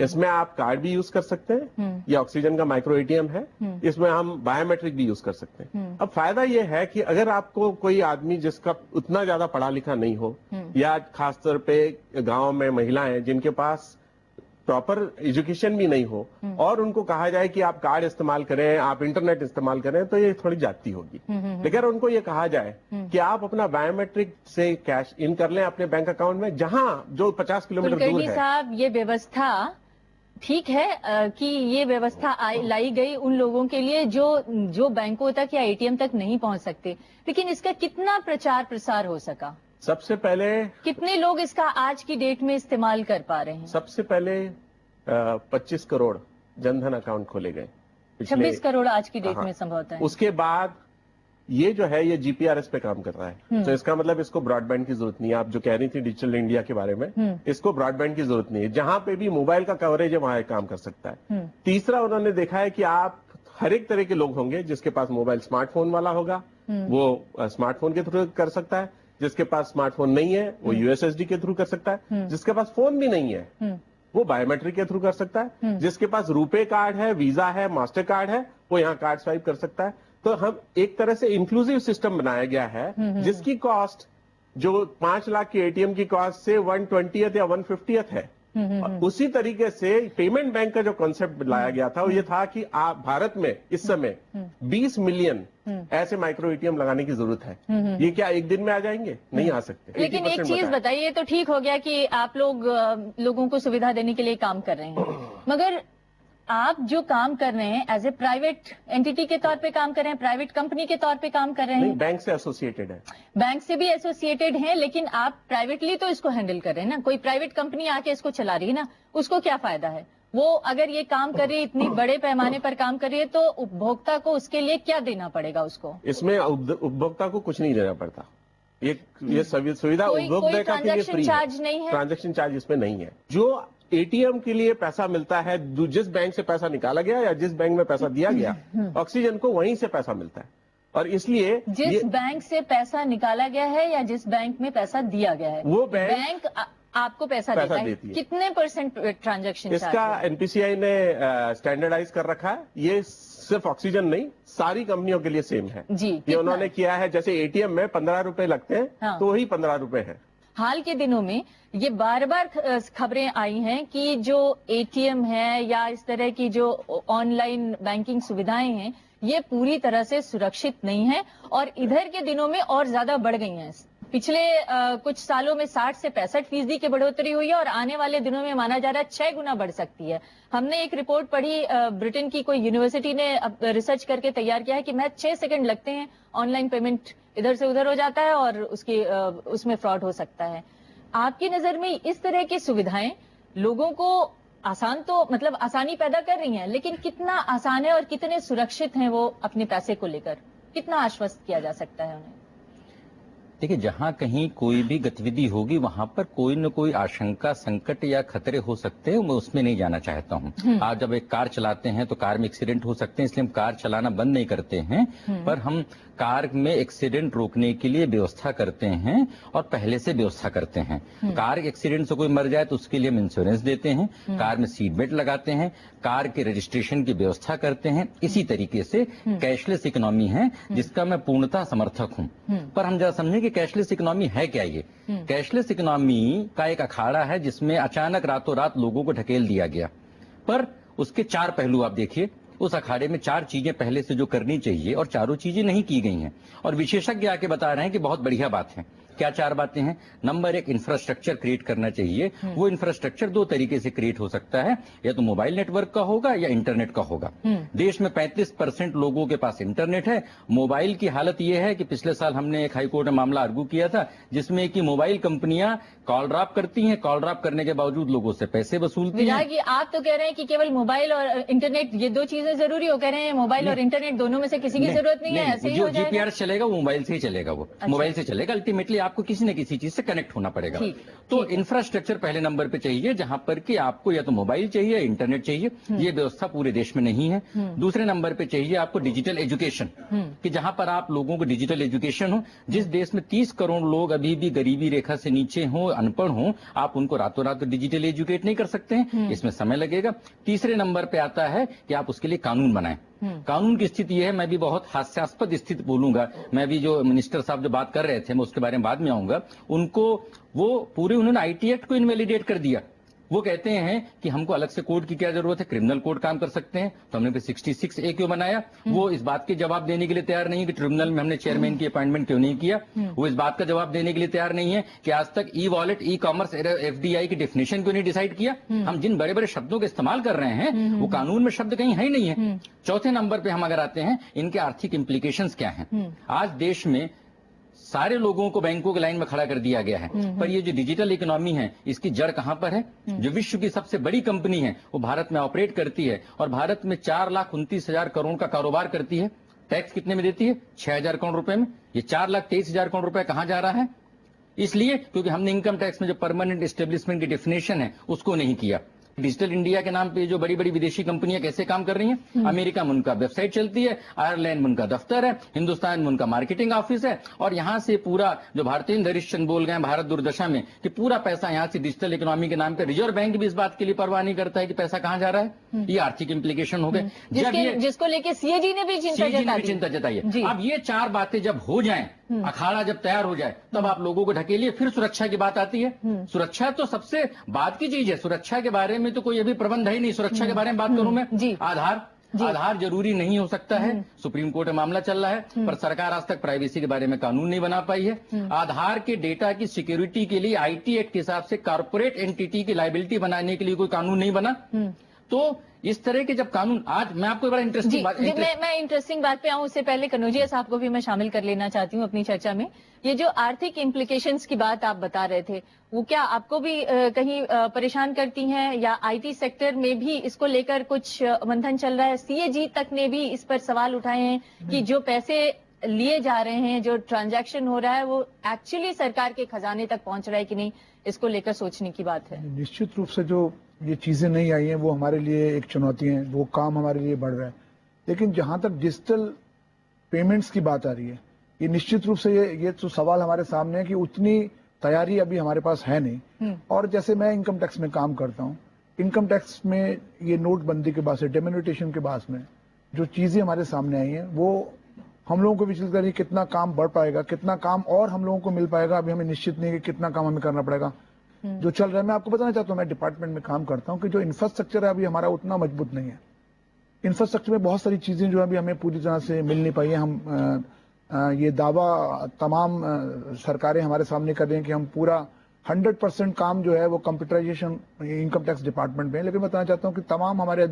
इसमें आप कार्ड भी यूज कर सकते हैं, ये ऑक्सीजन का माइक्रो एटीएम है। इसमें हम बायोमेट्रिक भी यूज कर सकते हैं। अब फायदा ये है कि अगर आपको कोई आदमी जिसका उतना ज्यादा पढ़ा लिखा नहीं हो, या खासतौर पे गांव में महिलाएं जिनके पास प्रॉपर एजुकेशन भी नहीं हो, और उनको कहा जाए कि आप कार्ड इस्तेमाल करें, आप इंटरनेट इस्तेमाल करें, तो ये थोड़ी जाती होगी। लेकिन उनको ये कहा जाए कि आप अपना बायोमेट्रिक से कैश इन कर लें अपने बैंक अकाउंट में, जहां जो 50 किलोमीटर दूर है।
साहब, ये व्यवस्था ठीक है कि ये व्यवस्था लाई गई उन लोगों के लिए जो बैंकों तक या एटीएम तक नहीं पहुंच सकते, लेकिन इसका कितना प्रचार प्रसार हो सका?
सबसे पहले
कितने लोग इसका आज की डेट में इस्तेमाल कर पा रहे हैं?
सबसे पहले 25 करोड़ जनधन अकाउंट खोले गए।
26 करोड़ आज की डेट में संभवतः है।
उसके बाद ये जो है, ये जीपीआरएस पे काम कर रहा है। तो इसका मतलब इसको ब्रॉडबैंड की जरूरत नहीं है। आप जो कह रही थी डिजिटल इंडिया के बारे में, इसको ब्रॉडबैंड की जरूरत नहीं है। जहां पे भी मोबाइल का कवरेज है, वहां काम कर सकता है। तीसरा, उन्होंने देखा है कि आप हर एक तरह के लोग होंगे, जिसके पास मोबाइल स्मार्टफोन वाला होगा, वो स्मार्टफोन के थ्रू कर सकता है। जिसके पास स्मार्टफोन नहीं है वो यूएसएसडी के थ्रू कर सकता है, जिसके पास फोन भी नहीं है वो बायोमेट्रिक के थ्रू कर सकता है, जिसके पास रुपे कार्ड है, वीजा है, मास्टर कार्ड है, वो यहाँ कार्ड स्वाइप कर सकता है। तो हम एक तरह से इंक्लूसिव सिस्टम बनाया गया है जिसकी कॉस्ट जो 5 लाख की एटीएम की कॉस्ट से 1/20 या 1/50 है। और उसी तरीके से पेमेंट बैंक का जो कॉन्सेप्ट लाया गया था वो ये था कि आप भारत में इस समय 20 मिलियन ऐसे माइक्रो एटीएम लगाने की जरूरत है। ये क्या एक दिन में आ जाएंगे? नहीं आ सकते।
लेकिन एक चीज बताइए, तो ठीक हो गया कि आप लोगों को सुविधा देने के लिए काम कर रहे हैं, मगर आप जो काम कर रहे हैं एज ए प्राइवेट एंटिटी के तौर पे काम कर रहे हैं, प्राइवेट कंपनी के तौर पे काम कर रहे हैं?
बैंक से एसोसिएटेड है।
बैंक से भी एसोसिएटेड हैं, लेकिन आप प्राइवेटली तो इसको हैंडल कर रहे हैं ना। कोई प्राइवेट कंपनी आके इसको चला रही है ना, उसको क्या फायदा है? वो अगर ये काम कर रही है, इतनी बड़े पैमाने पर काम कर रही है, तो उपभोक्ता को उसके लिए क्या देना पड़ेगा उसको?
इसमें उपभोक्ता को कुछ नहीं देना पड़ता। ये सुविधा उपभोक्ता के लिए फ्री है।
चार्ज नहीं है,
ट्रांजैक्शन चार्ज इसमें नहीं है। जो एटीएम के लिए पैसा मिलता है, जिस बैंक से पैसा निकाला गया या जिस बैंक में पैसा दिया गया, ऑक्सीजन को वहीं से पैसा मिलता है। और इसलिए
जिस बैंक से पैसा निकाला गया है या जिस बैंक में पैसा दिया गया है,
वो बैंक
आपको पैसा देता है। कितने % ट्रांजैक्शन?
इसका एनपीसीआई ने स्टैंडर्डाइज कर रखा है। ये सिर्फ ऑक्सीजन नहीं, सारी कंपनियों के लिए सेम है
जी।
ये उन्होंने किया है। जैसे एटीएम में 15 रुपए लगते हैं,
हाँ।
तो वही 15 रुपए है।
हाल के दिनों में ये बार बार खबरें आई हैं कि जो एटीएम है या इस तरह की जो ऑनलाइन बैंकिंग सुविधाएं हैं, ये पूरी तरह से सुरक्षित नहीं है और इधर के दिनों में और ज्यादा बढ़ गई हैं। पिछले कुछ सालों में 60 से 65% की बढ़ोतरी हुई है और आने वाले दिनों में माना जा रहा है 6 गुना बढ़ सकती है। हमने एक रिपोर्ट पढ़ी, ब्रिटेन की कोई यूनिवर्सिटी ने रिसर्च करके तैयार किया है कि महज 6 सेकंड लगते हैं, ऑनलाइन पेमेंट इधर से उधर हो जाता है और उसमें फ्रॉड हो सकता है। आपकी नजर में इस तरह की सुविधाएं लोगों को आसानी पैदा कर रही हैं, लेकिन कितना आसान है और कितने सुरक्षित हैं वो अपने पैसे को लेकर? कितना आश्वस्त किया जा सकता है उन्हें?
देखिए, जहां कहीं कोई भी गतिविधि होगी वहां पर कोई न कोई आशंका, संकट या खतरे हो सकते हैं। मैं उसमें नहीं जाना चाहता हूं। आज जब एक कार चलाते हैं तो कार में एक्सीडेंट हो सकते हैं, इसलिए हम कार चलाना बंद नहीं करते हैं, पर हम कार में एक्सीडेंट रोकने के लिए व्यवस्था करते हैं और पहले से व्यवस्था करते हैं। कार एक्सीडेंट से कोई मर जाए तो उसके लिए हम इंश्योरेंस देते हैं, कार में सीट बेल्ट लगाते हैं, कार के रजिस्ट्रेशन की व्यवस्था करते हैं। इसी तरीके से कैशलेस इकोनॉमी है जिसका मैं पूर्णतः समर्थक हूं। पर हम जरा समझें कि कैशलेस इकोनॉमी है क्या। ये कैशलेस इकोनॉमी का एक अखाड़ा है जिसमें अचानक रातों रात लोगों को ढकेल दिया गया, पर उसके 4 पहलू आप देखिए। उस अखाड़े में 4 चीजें पहले से जो करनी चाहिए और चारों चीजें नहीं की गई हैं, और विशेषज्ञ आके बता रहे हैं कि बहुत बढ़िया बात है। क्या 4 बातें हैं? नंबर 1, इंफ्रास्ट्रक्चर क्रिएट करना चाहिए। वो इंफ्रास्ट्रक्चर 2 तरीके से क्रिएट हो सकता है, या तो मोबाइल नेटवर्क का होगा या इंटरनेट का होगा। देश में 35% लोगों के पास इंटरनेट है। मोबाइल की हालत यह है कि पिछले साल हमने एक हाईकोर्ट में मामला आर्गू किया था जिसमें कि मोबाइल कंपनियां कॉल ड्रॉप करती हैं, कॉल ड्रॉप करने के बावजूद लोगों से पैसे वसूलती हैं।
आप तो कह रहे हैं कि केवल मोबाइल और इंटरनेट ये 2 चीजें जरूरी हो, कह रहे हैं मोबाइल और इंटरनेट दोनों में से किसी की जरूरत नहीं है, ऐसे ही
जो
हो जाएगा।
जीपीआरएस चलेगा वो मोबाइल से ही चलेगा, वो मोबाइल से चलेगा। अल्टीमेटली आपको किसी न किसी चीज से कनेक्ट होना पड़ेगा। तो इंफ्रास्ट्रक्चर पहले नंबर पे चाहिए, जहां पर कि आपको या तो मोबाइल चाहिए या इंटरनेट चाहिए। ये व्यवस्था पूरे देश में नहीं है। दूसरे नंबर पे चाहिए आपको डिजिटल एजुकेशन, कि जहां पर आप लोगों को डिजिटल एजुकेशन हो। जिस देश में 30 करोड़ लोग अभी भी गरीबी रेखा से नीचे हो, अनपढ़ हो, आप उनको रातों रात डिजिटल एजुकेट नहीं कर सकते हैं, इसमें समय लगेगा। तीसरे नंबर पे आता है कि आप उसके लिए कानून बनाएं। कानून की स्थिति यह है, मैं भी बहुत हास्यास्पद स्थिति बोलूंगा, मैं भी जो मिनिस्टर साहब जो बात कर रहे थे मैं उसके बारे में बाद में आऊंगा, उनको वो पूरे उन्होंने आईटी एक्ट को इनवैलिडेट कर दिया। वो कहते हैं कि हमको अलग से कोड की क्या जरूरत है, क्रिमिनल कोड काम कर सकते हैं, तो हमने फिर 66A क्यों बनाया। वो इस बात के जवाब देने के लिए तैयार नहीं कि ट्रिब्यूनल में हमने चेयरमैन की अपॉइंटमेंट क्यों नहीं किया। वो इस बात का जवाब देने के लिए तैयार नहीं है कि आज तक e wallet, e commerce, FDI की डेफिनेशन क्यों नहीं डिसाइड किया। हम जिन बड़े बड़े शब्दों का इस्तेमाल कर रहे हैं वो कानून में शब्द कहीं है ही नहीं है। चौथे नंबर पे हम अगर आते हैं, इनके आर्थिक इम्प्लीकेशंस क्या हैं। आज देश में सारे लोगों को बैंकों की लाइन में खड़ा कर दिया गया है, पर ये जो डिजिटल इकोनॉमी है इसकी जड़ कहां पर है। जो विश्व की सबसे बड़ी कंपनी है वो भारत में ऑपरेट करती है और भारत में 4,29,000 करोड़ का कारोबार करती है। टैक्स कितने में देती है? 6,000 करोड़ रुपए में। ये 4,23,000 करोड़ रुपए कहां जा रहा है? इसलिए क्योंकि हमने इनकम टैक्स में जो परमानेंट एस्टेब्लिशमेंट की डेफिनेशन है उसको नहीं किया। डिजिटल इंडिया के नाम पे जो बड़ी बड़ी विदेशी कंपनियां कैसे काम कर रही हैं। अमेरिका में उनका वेबसाइट चलती है, आयरलैंड में उनका दफ्तर है, हिंदुस्तान में उनका मार्केटिंग ऑफिस है, और यहाँ से पूरा जो भारतीय हरिश्चंद्र बोल गए भारत दुर्दशा में कि पूरा पैसा यहाँ से डिजिटल इकोनॉमी के नाम पे, रिजर्व बैंक भी इस बात के लिए परवाह नहीं करता है कि पैसा कहाँ जा रहा है। ये आर्थिक इंप्लीकेशन हो गए,
जिसको लेके सीएजी ने भी चिंता जताई है।
अब ये चार बातें जब हो जाएं, अखाड़ा जब तैयार हो जाए, तब आप लोगों को ढकेलिए। फिर सुरक्षा की बात आती है। सुरक्षा तो सबसे बाद की चीज है, सुरक्षा के बारे में तो कोई अभी प्रबंध है ही नहीं। सुरक्षा के बारे में बात करूं मैं, आधार जरूरी नहीं हो सकता है। सुप्रीम कोर्ट में मामला चल रहा है, पर सरकार आज तक प्राइवेसी के बारे में कानून नहीं बना पाई है। आधार के डेटा की सिक्योरिटी के लिए आईटी एक्ट के हिसाब से कॉर्पोरेट एंटिटी की लायबिलिटी बनाने के लिए कोई कानून नहीं बना। तो इस तरह के जब कानून, आज मैं आपको एक बड़ा इंटरेस्टिंग बात,
मैं इंटरेस्टिंग बात पे आऊं उससे पहले कनौजिया साहब को भी मैं शामिल कर लेना चाहती हूं अपनी चर्चा में। ये जो आर्थिक इम्प्लीकेशंस की बात आप बता रहे थे, वो क्या आपको भी कहीं परेशान करती हैं, या आईटी सेक्टर में भी इसको लेकर कुछ मंथन चल रहा है? सीएजी तक ने भी इस पर सवाल उठाए हैं कि जो पैसे लिए जा रहे हैं, जो ट्रांजैक्शन हो रहा है, वो एक्चुअली सरकार के खजाने तक पहुंच रहा है कि नहीं, इसको लेकर सोचने की बात है।
निश्चित रूप से जो ये चीजें नहीं आई हैं वो हमारे लिए एक चुनौती है, वो काम हमारे लिए बढ़ रहा है। लेकिन जहां तक डिजिटल पेमेंट्स की बात आ रही है, ये निश्चित रूप से ये तो सवाल हमारे सामने है कि उतनी तैयारी अभी हमारे पास है नहीं। और जैसे मैं इनकम टैक्स में काम करता हूँ, इनकम टैक्स में ये नोटबंदी के बाद से, डेमोनेटाइजेशन के बाद में जो चीजें हमारे सामने आई हैं, वो हम लोगों को विचलित करें कितना काम बढ़ पाएगा, कितना काम और हम लोगों को मिल पाएगा, अभी हमें निश्चित नहीं है कि कितना काम हमें करना पड़ेगा। जो चल रहा है, मैं आपको बताना चाहता हूं, मैं डिपार्टमेंट में काम करता हूं कि जो इंफ्रास्ट्रक्चर है अभी हमारा उतना मजबूत नहीं है। इंफ्रास्ट्रक्चर में बहुत सारी चीजें जो है अभी हमें पूरी तरह से मिल नहीं पाई है। हम ये दावा तमाम सरकारें हमारे सामने कर रही हैं कि हम पूरा 100% काम जो है वो कंप्यूटराइजेशन इनकम टैक्स डिपार्टमेंट में है। लेकिन बताना चाहता हूं कि तमाम हमारे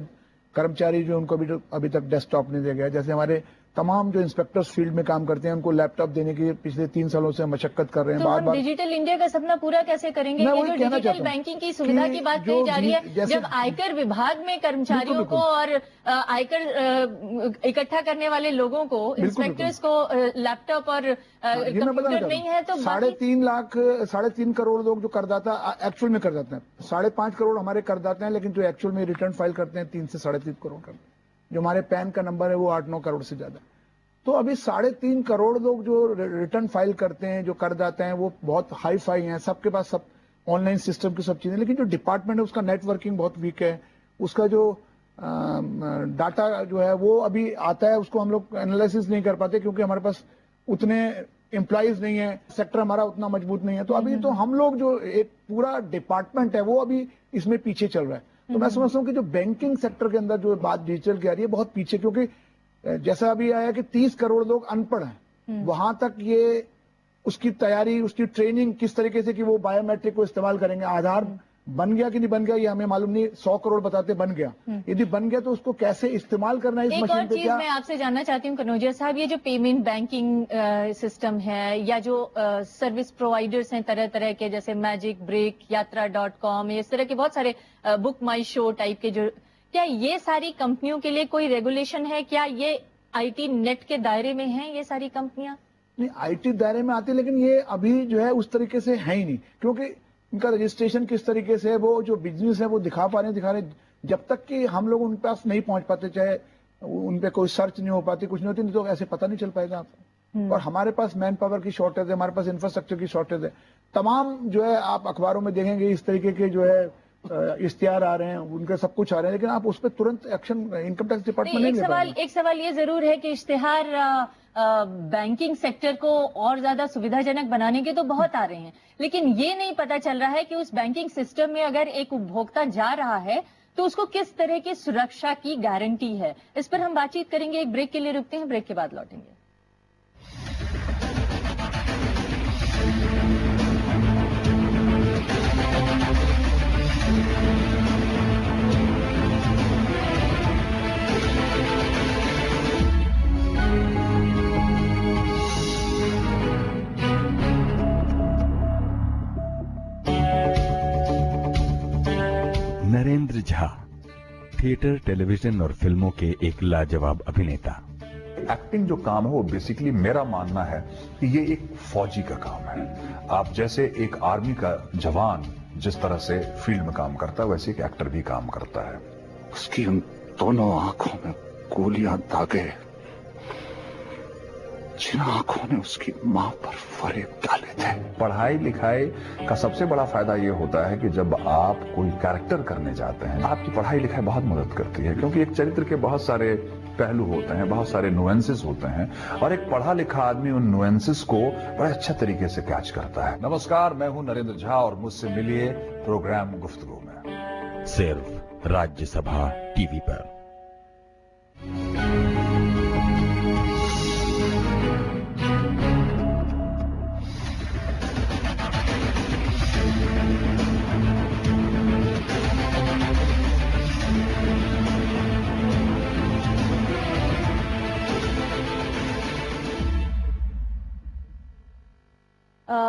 कर्मचारी जो उनको अभी तक डेस्कटॉप नहीं दिया गया। जैसे हमारे तमाम जो इंस्पेक्टर्स फील्ड में काम करते हैं, उनको लैपटॉप देने की पिछले 3 सालों से मशक्कत कर रहे हैं।
तो हम डिजिटल इंडिया का सपना पूरा कैसे करेंगे? ये जो डिजिटल बैंकिंग की सुविधा की बात कही जा रही है, जब आयकर विभाग में कर्मचारियों को और आयकर इकट्ठा करने वाले लोगों को, इंस्पेक्टर्स को लैपटॉप और कंप्यूटर नहीं है, तो
3.5 करोड़ लोग जो करदाता एक्चुअल में करदाता है, 5.5 करोड़ हमारे करदाता हैं, लेकिन जो एक्चुअल में रिटर्न फाइल करते हैं 3 से 3.5 करोड़ करते हैं। जो हमारे पैन का नंबर है वो 8-9 करोड़ से ज्यादा। तो अभी 3.5 करोड़ लोग जो रिटर्न फाइल करते हैं, जो करदाता हैं, वो बहुत हाई फाई हैं, सबके पास सब ऑनलाइन सिस्टम की सब चीजें। लेकिन जो डिपार्टमेंट है उसका नेटवर्किंग बहुत वीक है, उसका जो डाटा जो है वो अभी आता है, उसको हम लोग एनालिसिस नहीं कर पाते क्योंकि हमारे पास उतने एम्प्लॉइज नहीं है, सेक्टर हमारा उतना मजबूत नहीं है। तो अभी तो हम लोग जो एक पूरा डिपार्टमेंट है वो अभी इसमें पीछे चल रहा है। तो मैं समझता हूँ कि जो बैंकिंग सेक्टर के अंदर जो बात डिजिटल की आ रही है बहुत पीछे, क्योंकि जैसा अभी आया कि 30 करोड़ लोग अनपढ़ हैं, वहां तक ये उसकी तैयारी, उसकी ट्रेनिंग किस तरीके से कि वो बायोमेट्रिक को इस्तेमाल करेंगे। आधार बन गया कि नहीं बन गया ये हमें मालूम नहीं, 100 करोड़ बताते बन गया, यदि बन गया तो उसको कैसे इस्तेमाल करना है इस मशीन पे।
क्या मैं आपसे जानना चाहती हूँ कनौजिया साहब, ये जो पेमेंट बैंकिंग सिस्टम है, या जो सर्विस प्रोवाइडर्स हैं तरह तरह के, जैसे मैजिक ब्रेक, यात्रा.com, इस तरह के बहुत सारे बुक माई शो टाइप के, जो क्या ये सारी कंपनियों के लिए कोई रेगुलेशन है? क्या ये आईटी नेट के दायरे में हैं ये सारी कंपनियां?
नहीं, आईटी दायरे में आती है, लेकिन ये अभी जो है उस तरीके से है ही नहीं, क्योंकि इनका रजिस्ट्रेशन किस तरीके से है, वो जो बिजनेस है वो दिखा रहे। जब तक कि हम लोग उन पास नहीं पहुंच पाते, चाहे उन पे कोई सर्च नहीं हो पाती, कुछ नहीं होती, नहीं तो ऐसे पता नहीं चल पाएगा आपको। और हमारे पास मैन पावर की शॉर्टेज है, हमारे पास इंफ्रास्ट्रक्चर की शॉर्टेज है। तमाम जो है आप अखबारों में देखेंगे इस तरीके के जो है इश्तिहार आ रहे हैं, उनके सब कुछ आ रहे हैं, लेकिन आप उस पर तुरंत एक्शन इनकम टैक्स डिपार्टमेंट नहीं ले पाएगा।
एक सवाल ये जरूर है कि इश्तिहार बैंकिंग सेक्टर को और ज्यादा सुविधाजनक बनाने के तो बहुत आ रहे हैं, लेकिन ये नहीं पता चल रहा है कि उस बैंकिंग सिस्टम में अगर एक उपभोक्ता जा रहा है तो उसको किस तरह की सुरक्षा की गारंटी है। इस पर हम बातचीत करेंगे, एक ब्रेक के लिए रुकते हैं, ब्रेक के बाद लौटेंगे।
नरेंद्र झा थिएटर, टेलीविजन और फिल्मों के एक लाजवाब अभिनेता।
एक्टिंग जो काम है वो बेसिकली मेरा मानना है कि ये एक फौजी का काम है। आप जैसे एक आर्मी का जवान जिस तरह से फील्ड में काम करता है वैसे एक एक्टर भी काम करता है।
उसकी उन दोनों आंखों में गोलियां दागे, जिन आंखों ने उसकी मां पर फरेब डाले थे।
पढ़ाई लिखाई का सबसे बड़ा फायदा ये होता है कि जब आप कोई कैरेक्टर करने जाते हैं, आपकी पढ़ाई लिखाई बहुत मदद करती है, क्योंकि एक चरित्र के बहुत सारे पहलू होते हैं, बहुत सारे नुएंसेस होते हैं, और एक पढ़ा लिखा आदमी उन नुएंसेस को बड़े अच्छे तरीके से कैच करता है। नमस्कार, मैं हूं नरेंद्र झा और मुझसे मिलिए प्रोग्राम गुफ्तगू में,
सिर्फ राज्यसभा टीवी पर।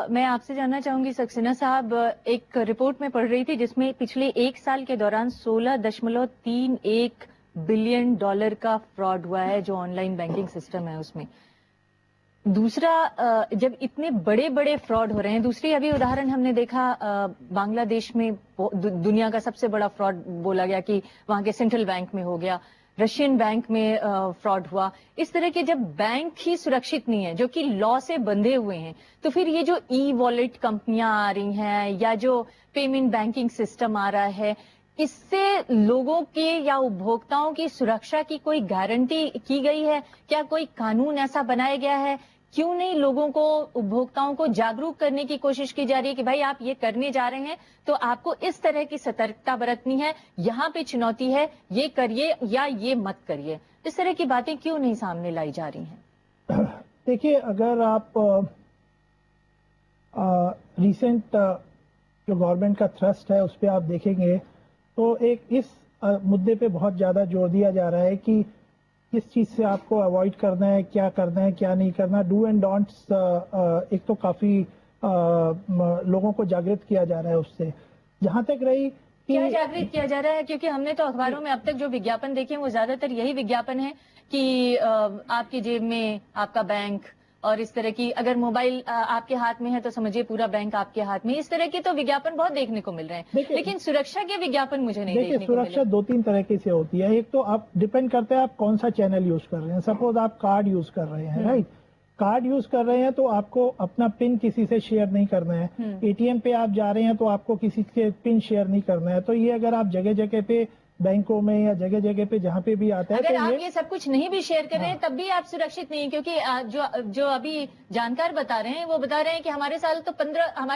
मैं आपसे जानना चाहूंगी सक्सेना साहब, एक रिपोर्ट में पढ़ रही थी जिसमें पिछले एक साल के दौरान 16.31 बिलियन डॉलर का फ्रॉड हुआ है जो ऑनलाइन बैंकिंग सिस्टम है उसमें। दूसरा, जब इतने बड़े बड़े फ्रॉड हो रहे हैं, दूसरी अभी उदाहरण हमने देखा बांग्लादेश में दुनिया का सबसे बड़ा फ्रॉड बोला गया कि वहां के सेंट्रल बैंक में हो गया, रशियन बैंक में फ्रॉड हुआ। इस तरह के जब बैंक ही सुरक्षित नहीं है, जो कि लॉ से बंधे हुए हैं, तो फिर ये जो ई वॉलेट कंपनियां आ रही हैं या जो पेमेंट बैंकिंग सिस्टम आ रहा है, इससे लोगों के या उपभोक्ताओं की सुरक्षा की कोई गारंटी की गई है? क्या कोई कानून ऐसा बनाया गया है? क्यों नहीं लोगों को, उपभोक्ताओं को जागरूक करने की कोशिश की जा रही है कि भाई आप ये करने जा रहे हैं तो आपको इस तरह की सतर्कता बरतनी है, यहाँ पे चुनौती है, ये करिए या ये मत करिए। इस तरह की बातें क्यों नहीं सामने लाई जा रही हैं?
देखिए, अगर आप रिसेंट जो गवर्नमेंट का थ्रस्ट है उस पर आप देखेंगे तो एक इस मुद्दे पे बहुत ज्यादा जोर दिया जा रहा है कि किस चीज से आपको अवॉइड करना है, क्या करना है, क्या नहीं करना। डू एंड डोंट्स एक तो काफी लोगों को जागृत किया जा रहा है उससे। जहां तक रही कि
क्या जागृत किया जा रहा है, क्योंकि हमने तो अखबारों में अब तक जो विज्ञापन देखे वो ज्यादातर यही विज्ञापन है कि आपकी जेब में आपका बैंक, और इस तरह की अगर मोबाइल आपके हाथ में है तो समझिए पूरा बैंक आपके हाथ में। इस तरह के तो विज्ञापन बहुत देखने को मिल रहे हैं, लेकिन सुरक्षा के विज्ञापन मुझे नहीं देखने को मिले।
सुरक्षा दो तीन तरीके से होती है। एक तो आप डिपेंड करते हैं आप कौन सा चैनल यूज कर रहे हैं। सपोज आप कार्ड यूज कर रहे हैं, राइट, कार्ड यूज कर रहे हैं तो आपको अपना पिन किसी से शेयर नहीं करना है। एटीएम पे आप जा रहे हैं तो आपको किसी से पिन शेयर नहीं करना है। तो ये अगर आप जगह जगह पे बैंकों में या जगह जगह पे जहाँ पे भी आता है,
अगर
तो
आप ये सब कुछ नहीं भी शेयर कर रहे हैं तब भी आप सुरक्षित नहीं, क्योंकि जो अभी जानकार बता रहे हैं वो बता रहे हैं कि हमारे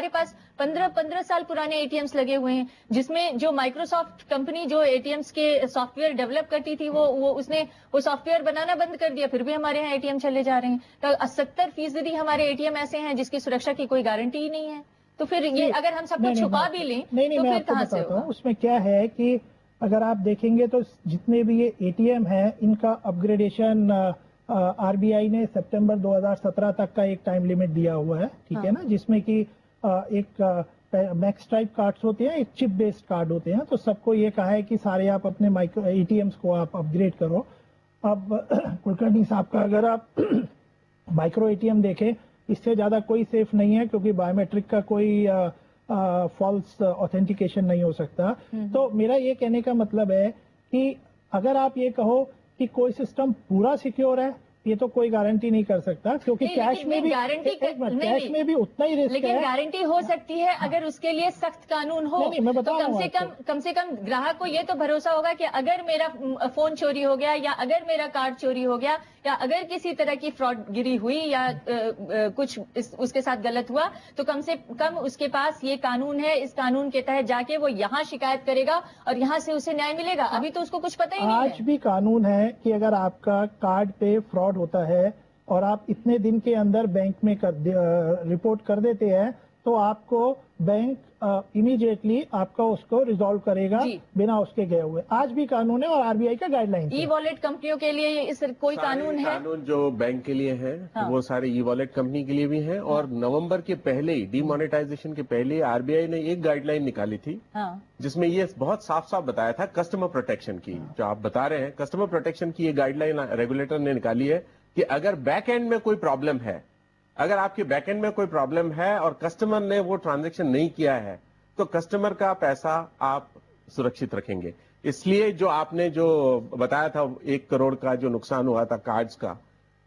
पास 15 साल पुराने एटीएम्स लगे हुए हैं, जिसमें जो माइक्रोसॉफ्ट कंपनी जो एटीएम्स के सॉफ्टवेयर डेवलप करती थी उसने वो सॉफ्टवेयर बनाना बंद कर दिया, फिर भी हमारे यहाँ एटीएम चले जा रहे हैं। तो 70% हमारे एटीएम ऐसे हैं जिसकी सुरक्षा की कोई गारंटी ही नहीं है। तो फिर ये अगर हम सब कुछ छुपा भी लें तो फिर कहाँ से होगा?
उसमें क्या है कि अगर आप देखेंगे तो जितने भी ये एटीएम है इनका अपग्रेडेशन आरबीआई ने सितंबर 2017 तक का एक टाइम लिमिट दिया हुआ है, ठीक है ना, जिसमें कि एक मैक्स टाइप कार्ड्स होते हैं, एक चिप बेस्ड कार्ड होते हैं। तो सबको ये कहा है कि सारे आप अपने माइक्रो एटीएम्स को आप अपग्रेड करो। अब कुलकर्णी साहब का अगर आप माइक्रो एटीएम देखें, इससे ज्यादा कोई सेफ नहीं है, क्योंकि बायोमेट्रिक का कोई फॉल्स ऑथेंटिकेशन नहीं हो सकता। तो मेरा ये कहने का मतलब है कि अगर आप ये कहो कि कोई सिस्टम पूरा सिक्योर है, ये तो कोई गारंटी नहीं कर सकता, क्योंकि कैश में भी कैश में भी उतना ही रिस्क है।
लेकिन गारंटी हो सकती है अगर उसके लिए सख्त कानून हो।
मैं
तो कम से कम ग्राहक को ये तो भरोसा होगा कि अगर मेरा फोन चोरी हो गया या अगर मेरा कार्ड चोरी हो गया या अगर किसी तरह की फ्रॉडगिरी हुई या कुछ उसके साथ गलत हुआ, तो कम से कम उसके पास ये कानून है, इस कानून के तहत जाके वो यहाँ शिकायत करेगा और यहाँ से उसे न्याय मिलेगा। अभी तो उसको कुछ पता ही नहीं है।
आज भी कानून है कि अगर आपका कार्ड पे फ्रॉड होता है और आप इतने दिन के अंदर बैंक में रिपोर्ट कर देते हैं तो आपको बैंक इमीडिएटली आपका उसको रिजॉल्व करेगा बिना उसके गए हुए। आज भी कानून है और आरबीआई का गाइडलाइन।
ई वॉलेट कंपनियों के लिए इस कोई कानून है?
कानून जो बैंक के लिए है वो सारे ई वॉलेट कंपनी के लिए भी है। और नवंबर के पहले ही, डिमोनेटाइजेशन के पहले, आरबीआई ने एक गाइडलाइन निकाली थी जिसमें ये बहुत साफ साफ बताया था कस्टमर प्रोटेक्शन की। जो आप बता रहे हैं कस्टमर प्रोटेक्शन की ये गाइडलाइन रेगुलेटर ने निकाली है कि अगर बैक एंड में कोई प्रॉब्लम है, अगर आपके बैकएंड में कोई प्रॉब्लम है और कस्टमर ने वो ट्रांजैक्शन नहीं किया है, तो कस्टमर का पैसा आप सुरक्षित रखेंगे। इसलिए जो आपने जो बताया था 1 करोड़ का जो नुकसान हुआ था कार्ड्स का,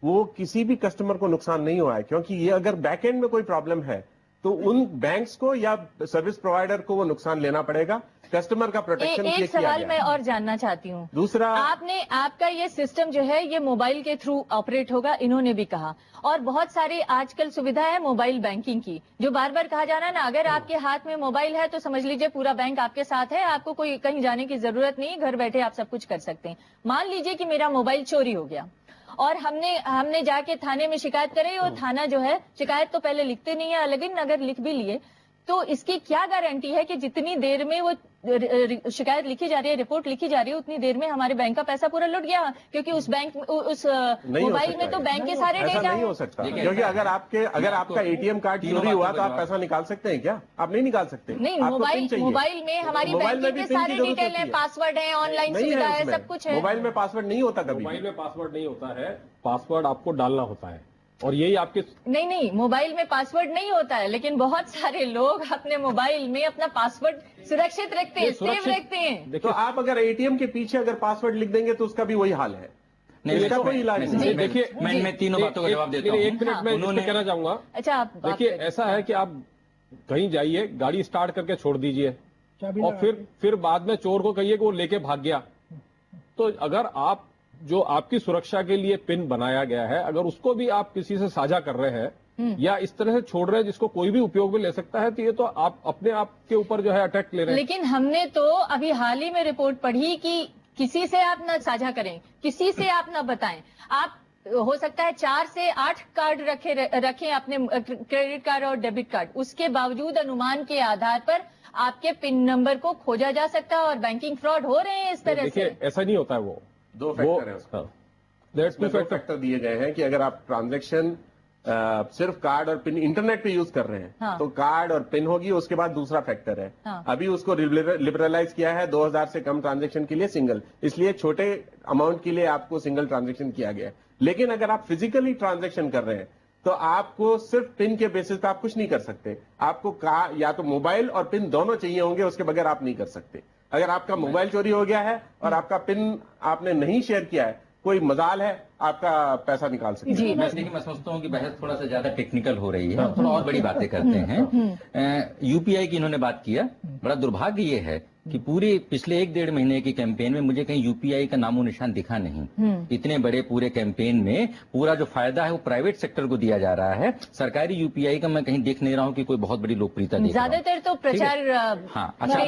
वो किसी भी कस्टमर को नुकसान नहीं हुआ है, क्योंकि ये अगर बैकएंड में कोई प्रॉब्लम है तो उन बैंक्स को या सर्विस प्रोवाइडर को वो नुकसान लेना पड़ेगा। कस्टमर का प्रोटेक्शन
एक सवाल मैं और जानना चाहती हूँ।
दूसरा,
आपका ये सिस्टम जो है ये मोबाइल के थ्रू ऑपरेट होगा, इन्होंने भी कहा, और बहुत सारी आजकल सुविधा है मोबाइल बैंकिंग की, जो बार बार कहा जा रहा है ना, अगर आपके हाथ में मोबाइल है तो समझ लीजिए पूरा बैंक आपके साथ है, आपको कोई कहीं जाने की जरूरत नहीं, घर बैठे आप सब कुछ कर सकते हैं। मान लीजिए कि मेरा मोबाइल चोरी हो गया और हमने जाके थाने में शिकायत करी, और थाना जो है शिकायत तो पहले लिखते नहीं है, लेकिन अगर लिख भी लिए तो इसकी क्या गारंटी है कि जितनी देर में वो शिकायत लिखी जा रही है, रिपोर्ट लिखी जा रही है, उतनी देर में हमारे बैंक का पैसा पूरा लुट गया? क्योंकि उस बैंक उस मोबाइल में तो बैंक के सारे डेटा
नहीं हो सकता, क्योंकि अगर आपका एटीएम कार्ड चोरी हुआ तो आप पैसा निकाल सकते हैं क्या? आप नहीं निकाल सकते।
नहीं, मोबाइल में हमारी बैंकिंग के सारे डिटेल है, पासवर्ड है, ऑनलाइन सुविधा है, सब कुछ है।
मोबाइल में पासवर्ड नहीं होता, कभी
मोबाइल में पासवर्ड नहीं होता है, पासवर्ड आपको डालना होता है, और यही आपके
नहीं, मोबाइल में पासवर्ड नहीं होता है, लेकिन बहुत सारे लोग अपने मोबाइल में अपना पासवर्ड सुरक्षित रखते हैं, सेव रखते हैं।
तो आप अगर एटीएम के पीछे अगर पासवर्ड लिख देंगे तो उसका भी वही हाल है।
नहीं,
इसका कोई इलाज नहीं।
देखिए, मैं तीनों बातों का जवाब देता हूँ।
1 मिनट में उन्होंने कहना चाहूंगा।
अच्छा, आप
देखिए, ऐसा है कि आप कहीं जाइए, गाड़ी स्टार्ट करके छोड़ दीजिए, और फिर बाद में चोर को कहिए कि वो लेके भाग गया, तो अगर आप जो आपकी सुरक्षा के लिए पिन बनाया गया है, अगर उसको भी आप किसी से साझा कर रहे हैं या इस तरह से छोड़ रहे हैं जिसको कोई भी उपयोग में ले सकता है, तो ये तो आप अपने आप के ऊपर जो है अटैक ले रहे हैं।
लेकिन हमने तो अभी हाल ही में रिपोर्ट पढ़ी कि किसी से आप ना साझा करें, किसी से आप ना बताएं। आप हो सकता है 4 से 8 कार्ड रखें अपने क्रेडिट कार्ड और डेबिट कार्ड, उसके बावजूद अनुमान के आधार पर आपके पिन नंबर को खोजा जा सकता है, और बैंकिंग फ्रॉड हो रहे हैं इस तरह से।
देखिए, ऐसा नहीं होता है, वो
2 फैक्टर है उसका। दो फैक्टर दिए गए हैं कि अगर आप ट्रांजैक्शन सिर्फ कार्ड और पिन इंटरनेट पे यूज कर रहे हैं तो कार्ड और पिन होगी, उसके बाद दूसरा फैक्टर है। अभी उसको लिबरलाइज किया है 2000 से कम ट्रांजैक्शन के लिए सिंगल, इसलिए छोटे अमाउंट के लिए आपको सिंगल ट्रांजैक्शन किया गया है। लेकिन अगर आप फिजिकली ट्रांजैक्शन कर रहे हैं तो आपको सिर्फ पिन के बेसिस पे आप कुछ नहीं कर सकते। आपको या तो मोबाइल और पिन दोनों चाहिए होंगे, उसके बगैर आप नहीं कर सकते। अगर आपका मोबाइल चोरी हो गया है और आपका पिन आपने नहीं शेयर किया है, कोई मजाल है, आपका पैसा निकाल सकते हैं।
जी, मैं समझता हूँ कि बहस थोड़ा सा ज्यादा टेक्निकल हो रही है, थोड़ा और बड़ी बातें करते हैं। यूपीआई की इन्होंने बात किया, बड़ा दुर्भाग्य ये है कि पूरे पिछले 1-1.5 महीने की कैंपेन में मुझे कहीं यूपीआई का नामो निशान दिखा नहीं। इतने बड़े पूरे कैंपेन में पूरा जो फायदा है वो प्राइवेट सेक्टर को दिया जा रहा है, सरकारी यूपीआई का मैं कहीं देख नहीं रहा हूँ कि कोई बहुत बड़ी लोकप्रियता देख रहा हूं।
ज्यादातर तो प्रचार।
हाँ, अच्छा,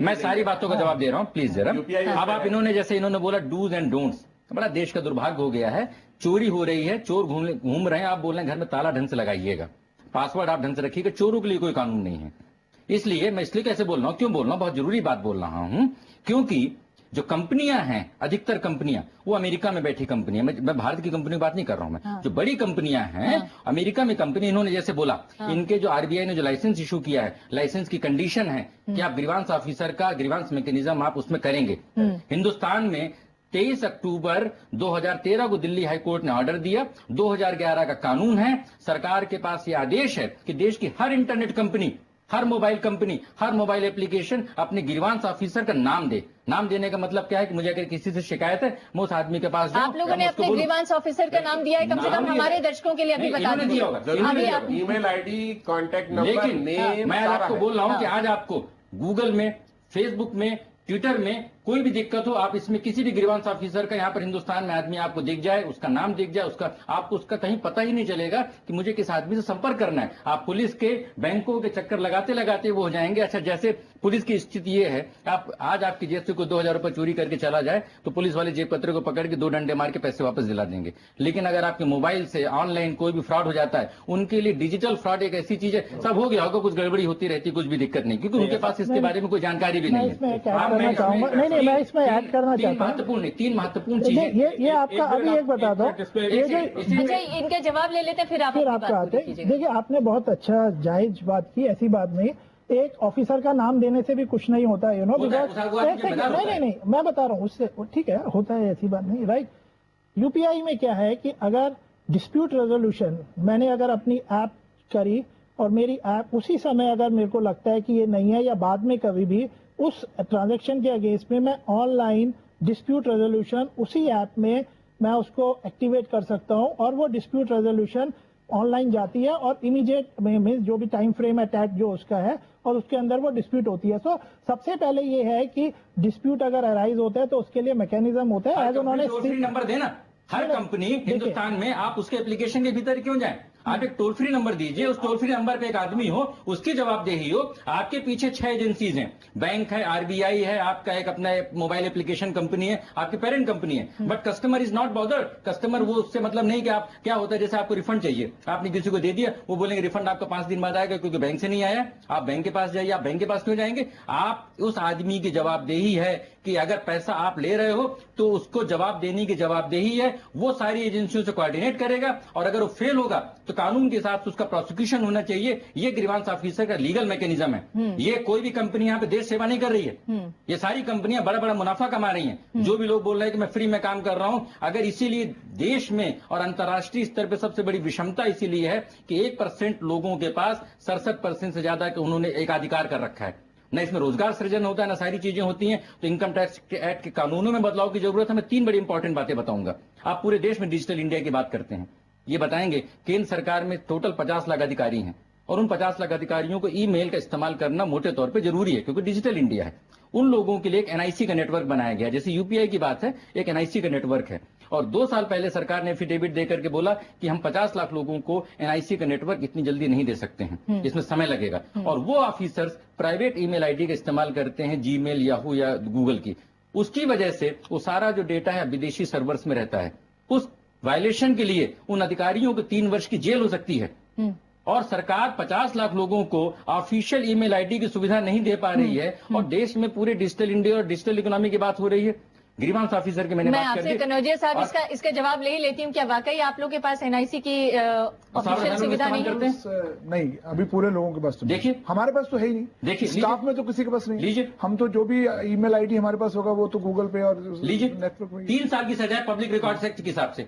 मैं सारी बातों का जवाब दे रहा हूँ, प्लीज जरा। अब आप इन्होंने बोला डूज एंड डोंट्स, बड़ा देश का दुर्भाग्य हो गया है। चोरी हो रही है, चोर घूम रहे हैं, आप बोल रहे हैं घर में ताला ढंग से लगाइएगा, पासवर्ड आप ढंग से रखिएगा। चोरों के लिए कोई कानून नहीं है। इसलिए मैं कैसे बोल रहा हूं, क्यों बोल रहा हूं, बहुत जरूरी बात बोल रहा हूं, क्योंकि जो कंपनियां हैं, अधिकतर कंपनियां वो अमेरिका में बैठी कंपनियां, मैं भारत की कंपनी की बात नहीं कर रहा हूं। मैं जो बड़ी कंपनियां हैं, अमेरिका में कंपनी, इन्होंने जैसे बोला, इनके जो आरबीआई ने जो लाइसेंस इशू किया है, लाइसेंस की कंडीशन है कि आप ग्रीवांस ऑफिसर का ग्रीवांस मैकेनिज्म आप उसमें करेंगे। हिंदुस्तान में 23 अक्टूबर 2013 को दिल्ली हाईकोर्ट ने ऑर्डर दिया, 2011 का कानून है, सरकार के पास ये आदेश है कि देश की हर इंटरनेट कंपनी, हर मोबाइल कंपनी, हर मोबाइल एप्लीकेशन अपने ग्रीवांस ऑफिसर का नाम दे। नाम देने का मतलब क्या है कि मुझे अगर किसी से शिकायत है, मैं उस आदमी के पास जाऊं।
आप लोगों ने अपने ग्रीवांस ऑफिसर का नाम दिया है, कम से कम हमारे दर्शकों के लिए अभी बता दीजिए।
Email ID, contact number, name,
मैं आपको बोल रहा हूं कि आज आपको गूगल में, फेसबुक में, ट्विटर में कोई भी दिक्कत हो, आप इसमें किसी भी ग्रीवांस ऑफिसर का यहाँ पर हिंदुस्तान में आदमी आपको दिख जाए, उसका नाम दिख जाए, आपको उसका कहीं पता ही नहीं चलेगा कि मुझे किस आदमी से संपर्क करना है। आप पुलिस के, बैंकों के चक्कर लगाते लगाते वो हो जाएंगे। अच्छा, जैसे पुलिस की स्थिति ये है, आज आपकी जेब से कोई 2000 रुपए चोरी करके चला जाए तो पुलिस वाले जेब पत्र को पकड़ के 2 डंडे मार के पैसे वापस दिला देंगे। लेकिन अगर आपके मोबाइल से ऑनलाइन कोई भी फ्रॉड हो जाता है, उनके लिए डिजिटल फ्रॉड एक ऐसी चीज है, सब हो गया होगा, कुछ गड़बड़ी होती रहती, कुछ भी दिक्कत नहीं, क्योंकि उनके पास इसके बारे में कोई जानकारी भी नहीं है।
मैं इसमें ऐड करना चाहता हूँ,
3 महत्वपूर्ण चीजें।
ये आपका अभी एक बता दो,
अच्छा, इनके जवाब ले लेते फिर आपका आते।
देखिए, आपने बहुत अच्छा जायज बात की, ऐसी बात नहीं, एक ऑफिसर का नाम देने से भी कुछ नहीं होता है, यू नो, बिकॉज नहीं, मैं बता रहा हूँ, उससे ठीक है, होता है, ऐसी बात नहीं, राइट। यूपीआई में क्या है कि अगर डिस्प्यूट रेजोल्यूशन मैंने अगर अपनी ऐप करी और मेरी ऐप उसी समय अगर मेरे को लगता है कि ये नहीं है, या बाद में कभी भी उस ट्रांजैक्शन के अगेंस्ट में मैं ऑनलाइन डिस्प्यूट रेजोल्यूशन उसी ऐप में मैं उसको एक्टिवेट कर सकता हूं, और वो डिस्प्यूट रेजोल्यूशन ऑनलाइन जाती है और इमीडिएट में जो भी टाइम फ्रेम अटैच जो उसका है, और उसके अंदर वो डिस्प्यूट होती है। सो सबसे पहले ये है कि डिस्प्यूट अगर अराइज होता है तो उसके लिए मैकेनिज्म होता है। एज उन्होंने
नंबर देना, हर कंपनी हिंदुस्तान में, आप उसके एप्लीकेशन के भीतर क्यों जाएं? आप एक टोल फ्री नंबर दीजिए, उस टोल फ्री नंबर पे एक आदमी हो, उसकी जवाबदेही हो। आपके पीछे 6 एजेंसीज हैं, बैंक है, आरबीआई है, आपका एक अपना मोबाइल एप्लीकेशन कंपनी है, आपकी पेरेंट कंपनी है, but customer is not bothered. Customer वो उससे मतलब नहीं कि आप क्या होता है, जैसे आपको रिफंड चाहिए, आपने किसी को दे दिया, वो बोलेंगे रिफंड आपका 5 दिन बाद आएगा क्योंकि बैंक से नहीं आया। आप बैंक के पास जाइए। आप बैंक के पास क्यों जाएंगे? आप उस आदमी की जवाबदेही है कि अगर पैसा आप ले रहे हो तो उसको जवाब देने की जवाबदेही है, वो सारी एजेंसियों से कोऑर्डिनेट करेगा, और अगर वो फेल होगा तो कानून के हिसाब से उसका प्रोसिक्यूशन होना चाहिए। ये ग्रीवांस ऑफिसर का लीगल मैकेनिज्म है। ये कोई भी कंपनी यहाँ पे देश सेवा नहीं कर रही है। ये सारी कंपनियां बड़ा बड़ा मुनाफा कमा रही हैं। जो भी लोग बोल रहे हैं कि मैं फ्री में काम कर रहा हूं, अगर इसीलिए देश में और अंतर्राष्ट्रीय स्तर पर सबसे बड़ी विषमता इसीलिए है कि 1% लोगों के पास 67% से ज्यादा के उन्होंने एकाधिकार कर रखा है। न इसमें रोजगार सृजन होता है, न सारी चीजें होती हैं। तो इनकम टैक्स एक्ट के कानूनों में बदलाव की जरूरत है। मैं 3 बड़ी इंपॉर्टेंट बातें बताऊंगा। आप पूरे देश में डिजिटल इंडिया की बात करते हैं, ये बताएंगे केंद्र सरकार में टोटल 50 लाख अधिकारी हैं, और उन 50 लाख अधिकारियों को ईमेल का इस्तेमाल करना मोटे तौर पे जरूरी है, क्योंकि डिजिटल इंडिया है। उन लोगों के लिए एक एनआईसी का नेटवर्क बनाया गया, जैसे यूपीआई की बात है, एक एनआईसी का नेटवर्क है। और 2 साल पहले सरकार ने एफिडेविट देकर के बोला कि हम 50 लाख लोगों को एनआईसी का नेटवर्क इतनी जल्दी नहीं दे सकते हैं, इसमें समय लगेगा। और वो ऑफिसर्स प्राइवेट ईमेल आईडी का इस्तेमाल करते हैं, जीमेल, याहू या गूगल की। उसकी वजह से वो सारा जो डेटा है विदेशी सर्वर्स में रहता है। उस वायलेशन के लिए उन अधिकारियों को 3 वर्ष की जेल हो सकती है। और सरकार 50 लाख लोगों को ऑफिशियल ईमेल आईडी की सुविधा नहीं दे पा रही है, और देश में पूरे डिजिटल इंडिया और डिजिटल इकोनॉमी की बात हो रही है। ग्रीवांस ऑफिसर के मैंने
मैं
बात कर दी।
आपसे कनौजिया साहब इसका जवाब ले ही लेती हूँ। क्या वाकई आप लोग के पास एनआईसी की ऑफिशियल सुविधा नहीं है?
नहीं, अभी पूरे लोगों के पास तो
देखिए,
हमारे पास तो है ही नहीं।
देखिए,
स्टाफ में तो किसी के पास नहीं।
लीजिए,
हम तो जो भी ईमेल आईडी हमारे पास होगा वो तो गूगल पे और
लीजिए
नेटवर्क में।
3 साल की सजा पब्लिक रिकॉर्ड्स एक्ट के हिसाब से।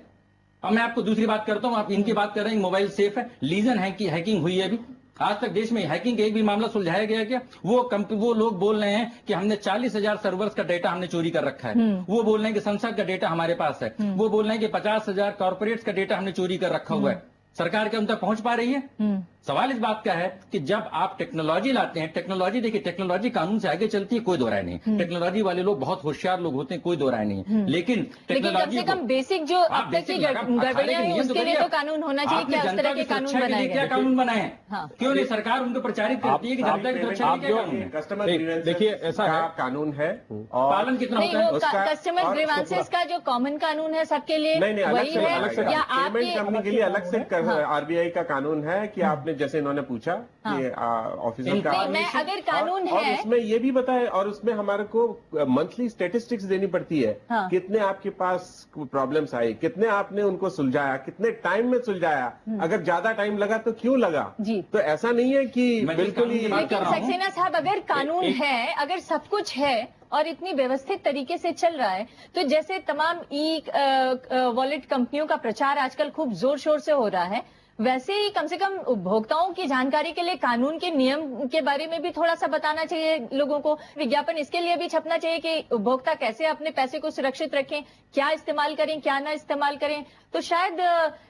अब मैं आपको दूसरी बात करता हूं। आप इनकी बात कर रहे हैं, मोबाइल सेफ है, लीजन है कि हैकिंग हुई है। अभी आज तक देश में हैकिंग का एक भी मामला सुलझाया गया क्या? वो लोग बोल रहे हैं कि हमने 40,000 सर्वर्स का डेटा हमने चोरी कर रखा है। वो बोल रहे हैं कि संसद का डेटा हमारे पास है। वो बोल रहे हैं कि 50,000 कॉर्पोरेट्स का डेटा हमने चोरी कर रखा हुआ है। सरकार के उन तक पहुंच पा रही है? सवाल इस बात का है कि जब आप टेक्नोलॉजी लाते हैं, टेक्नोलॉजी देखिए, टेक्नोलॉजी कानून से आगे चलती है, कोई दो राय नहीं। टेक्नोलॉजी वाले लोग बहुत होशियार लोग होते हैं, कोई दो राय नहीं। लेकिन
कम से कम बेसिक जो अब तक की गड़बड़ियां हैं उसके लिए तो कानून होना चाहिए। क्या इस तरह के कानून बनाए गए?
क्या कानून बनाए हैं? क्यों नहीं सरकार उनको प्रचारित करती है कि जनता की सुरक्षा के लिए कानून है?
कस्टमर
देखिए ऐसा है,
कानून है,
पालन कितना होता है
उसका? कस्टमर ग्रीवांसेस का जो कॉमन कानून है सबके लिए
नहीं,
वही है, या
पेमेंट करने के लिए अलग से आरबीआई का कानून है कि आपने जैसे इन्होंने पूछा कि ऑफिसर का,
मैं अगर कानून
और
है,
उसमें ये भी बताए, और उसमें हमारे को मंथली स्टेटिस्टिक्स देनी पड़ती है। कितने आपके पास प्रॉब्लम्स आई, कितने आपने उनको सुलझाया, कितने टाइम में सुलझाया, अगर ज्यादा टाइम लगा तो क्यों लगा। तो ऐसा नहीं है कि बिल्कुल ही।
लेकिन सक्सेना साहब, अगर कानून है, अगर सब कुछ है और इतनी व्यवस्थित तरीके से चल रहा है, तो जैसे तमाम ई वॉलेट कंपनियों का प्रचार आजकल खूब जोर शोर से हो रहा है, वैसे ही कम से कम उपभोक्ताओं की जानकारी के लिए कानून के नियम के बारे में भी थोड़ा सा बताना चाहिए लोगों को। विज्ञापन इसके लिए भी छपना चाहिए कि उपभोक्ता कैसे अपने पैसे को सुरक्षित रखें, क्या इस्तेमाल करें, क्या ना इस्तेमाल करें। तो शायद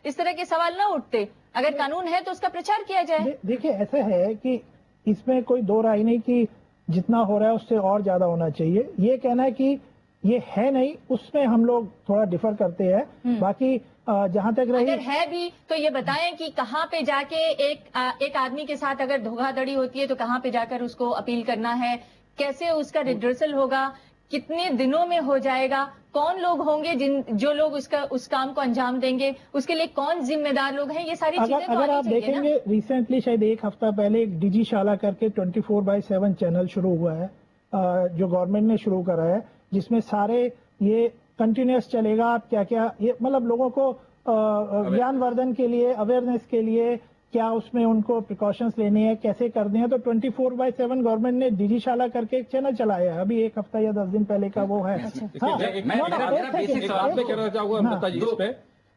इस तरह के सवाल ना उठते। अगर कानून है तो उसका प्रचार किया जाए।
देखिए ऐसा है कि इसमें कोई दो राय नहीं कि जितना हो रहा है उससे और ज्यादा होना चाहिए। ये कहना है कि ये है नहीं, उसमें हम लोग थोड़ा डिफर करते हैं। बाकी जहां तक रही,
अगर है भी तो ये बताएं कि कहां पे जाके एक आदमी के साथ अगर धोखाधड़ी होती है तो कहां पे जाकर उसको अपील करना है, कैसे उसका रिड्रेसल होगा, कितने दिनों में हो जाएगा, कौन लोग होंगे जो लोग उस काम को अंजाम देंगे, उसके लिए कौन जिम्मेदार लोग हैं, ये सारी चीजें तो
अगर आप देखेंगे रिसेंटली शायद 1 हफ्ता पहले एक डिजिशाला करके 24/7 चैनल शुरू हुआ है, जो गवर्नमेंट ने शुरू करा है, जिसमें सारे ये कंटिन्यूस चलेगा। आप क्या क्या ये मतलब लोगों को ज्ञानवर्धन के लिए, अवेयरनेस के लिए क्या उसमें उनको प्रिकॉशंस लेने हैं, कैसे करने हैं। तो 24/7 गवर्नमेंट ने डिजिशाला करके एक चैनल चलाया है, अभी 1 हफ्ता या 10 दिन पहले का वो है।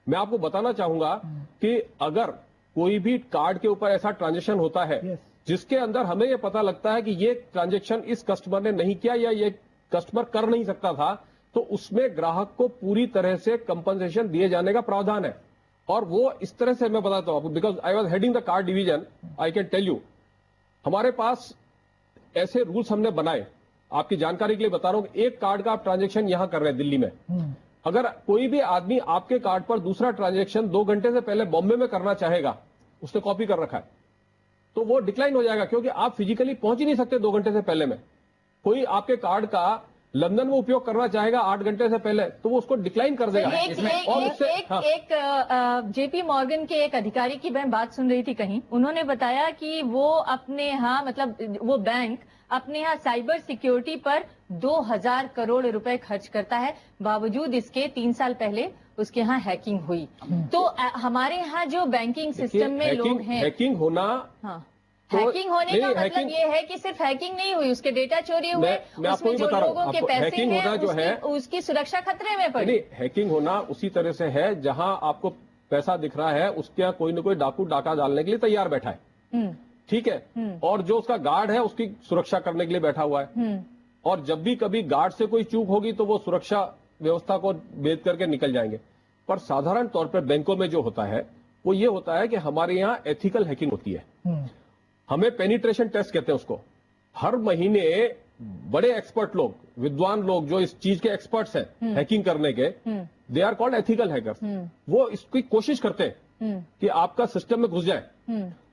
मैं आपको बताना चाहूंगा कि अगर कोई भी कार्ड के ऊपर ऐसा ट्रांजेक्शन होता है जिसके अंदर हमें यह पता लगता है कि ये ट्रांजेक्शन इस कस्टमर ने नहीं किया या ये कस्टमर कर नहीं सकता था, तो उसमें ग्राहक को पूरी तरह से कंपनसेशन दिए जाने का प्रावधान है। और वो इस तरह से मैं बताता हूं आपको, because I was heading the card division, I can tell you, हमारे पास ऐसे रूल्स हमने बनाए, आपकी जानकारी के लिए बता रहा हूं। एक कार्ड का आप ट्रांजेक्शन यहां कर रहे हैं दिल्ली में, अगर कोई भी आदमी आपके कार्ड पर दूसरा ट्रांजेक्शन 2 घंटे से पहले बॉम्बे में करना चाहेगा, उसने कॉपी कर रखा है, तो वो डिक्लाइन हो जाएगा, क्योंकि आप फिजिकली पहुंच ही नहीं सकते 2 घंटे से पहले में। कोई आपके कार्ड का लंदन में उपयोग करना चाहेगा 8 घंटे से पहले, तो वो उसको डिक्लाइन कर देगा।
एक जेपी मॉर्गन के एक अधिकारी की मैं बात सुन रही थी कहीं, उन्होंने बताया कि वो अपने यहाँ, मतलब वो बैंक अपने यहाँ साइबर सिक्योरिटी पर 2000 करोड़ रुपए खर्च करता है, बावजूद इसके 3 साल पहले उसके यहाँ हैकिंग हुई। तो हमारे यहाँ जो बैंकिंग सिस्टम में लोग हैं,
हैकिंग होना,
हैकिंग होने का मतलब ये है कि सिर्फ हैकिंग नहीं हुई, उसके डेटा चोरी हुए, उसमें जो लोगों के पैसे हैं उसकी सुरक्षा खतरे में पड़ी।
हैकिंग होना उसी तरह से है जहां आपको पैसा दिख रहा है, उसके कोई न कोई डाकू डाका डालने के लिए तैयार बैठा है, ठीक है, और जो उसका गार्ड है उसकी सुरक्षा करने के लिए बैठा हुआ है। और जब भी कभी गार्ड से कोई चूक होगी तो वो सुरक्षा व्यवस्था को भेद करके निकल जाएंगे। पर साधारण तौर पर बैंकों में जो होता है वो ये होता है कि हमारे यहाँ एथिकल हैकिंग होती है, हमें पेनिट्रेशन टेस्ट कहते हैं उसको। हर महीने बड़े एक्सपर्ट लोग, विद्वान लोग जो इस चीज के एक्सपर्ट्स हैं हैकिंग करने के, they are called ethical hackers, वो इसकी कोशिश करते हैं कि आपका सिस्टम में घुस जाए,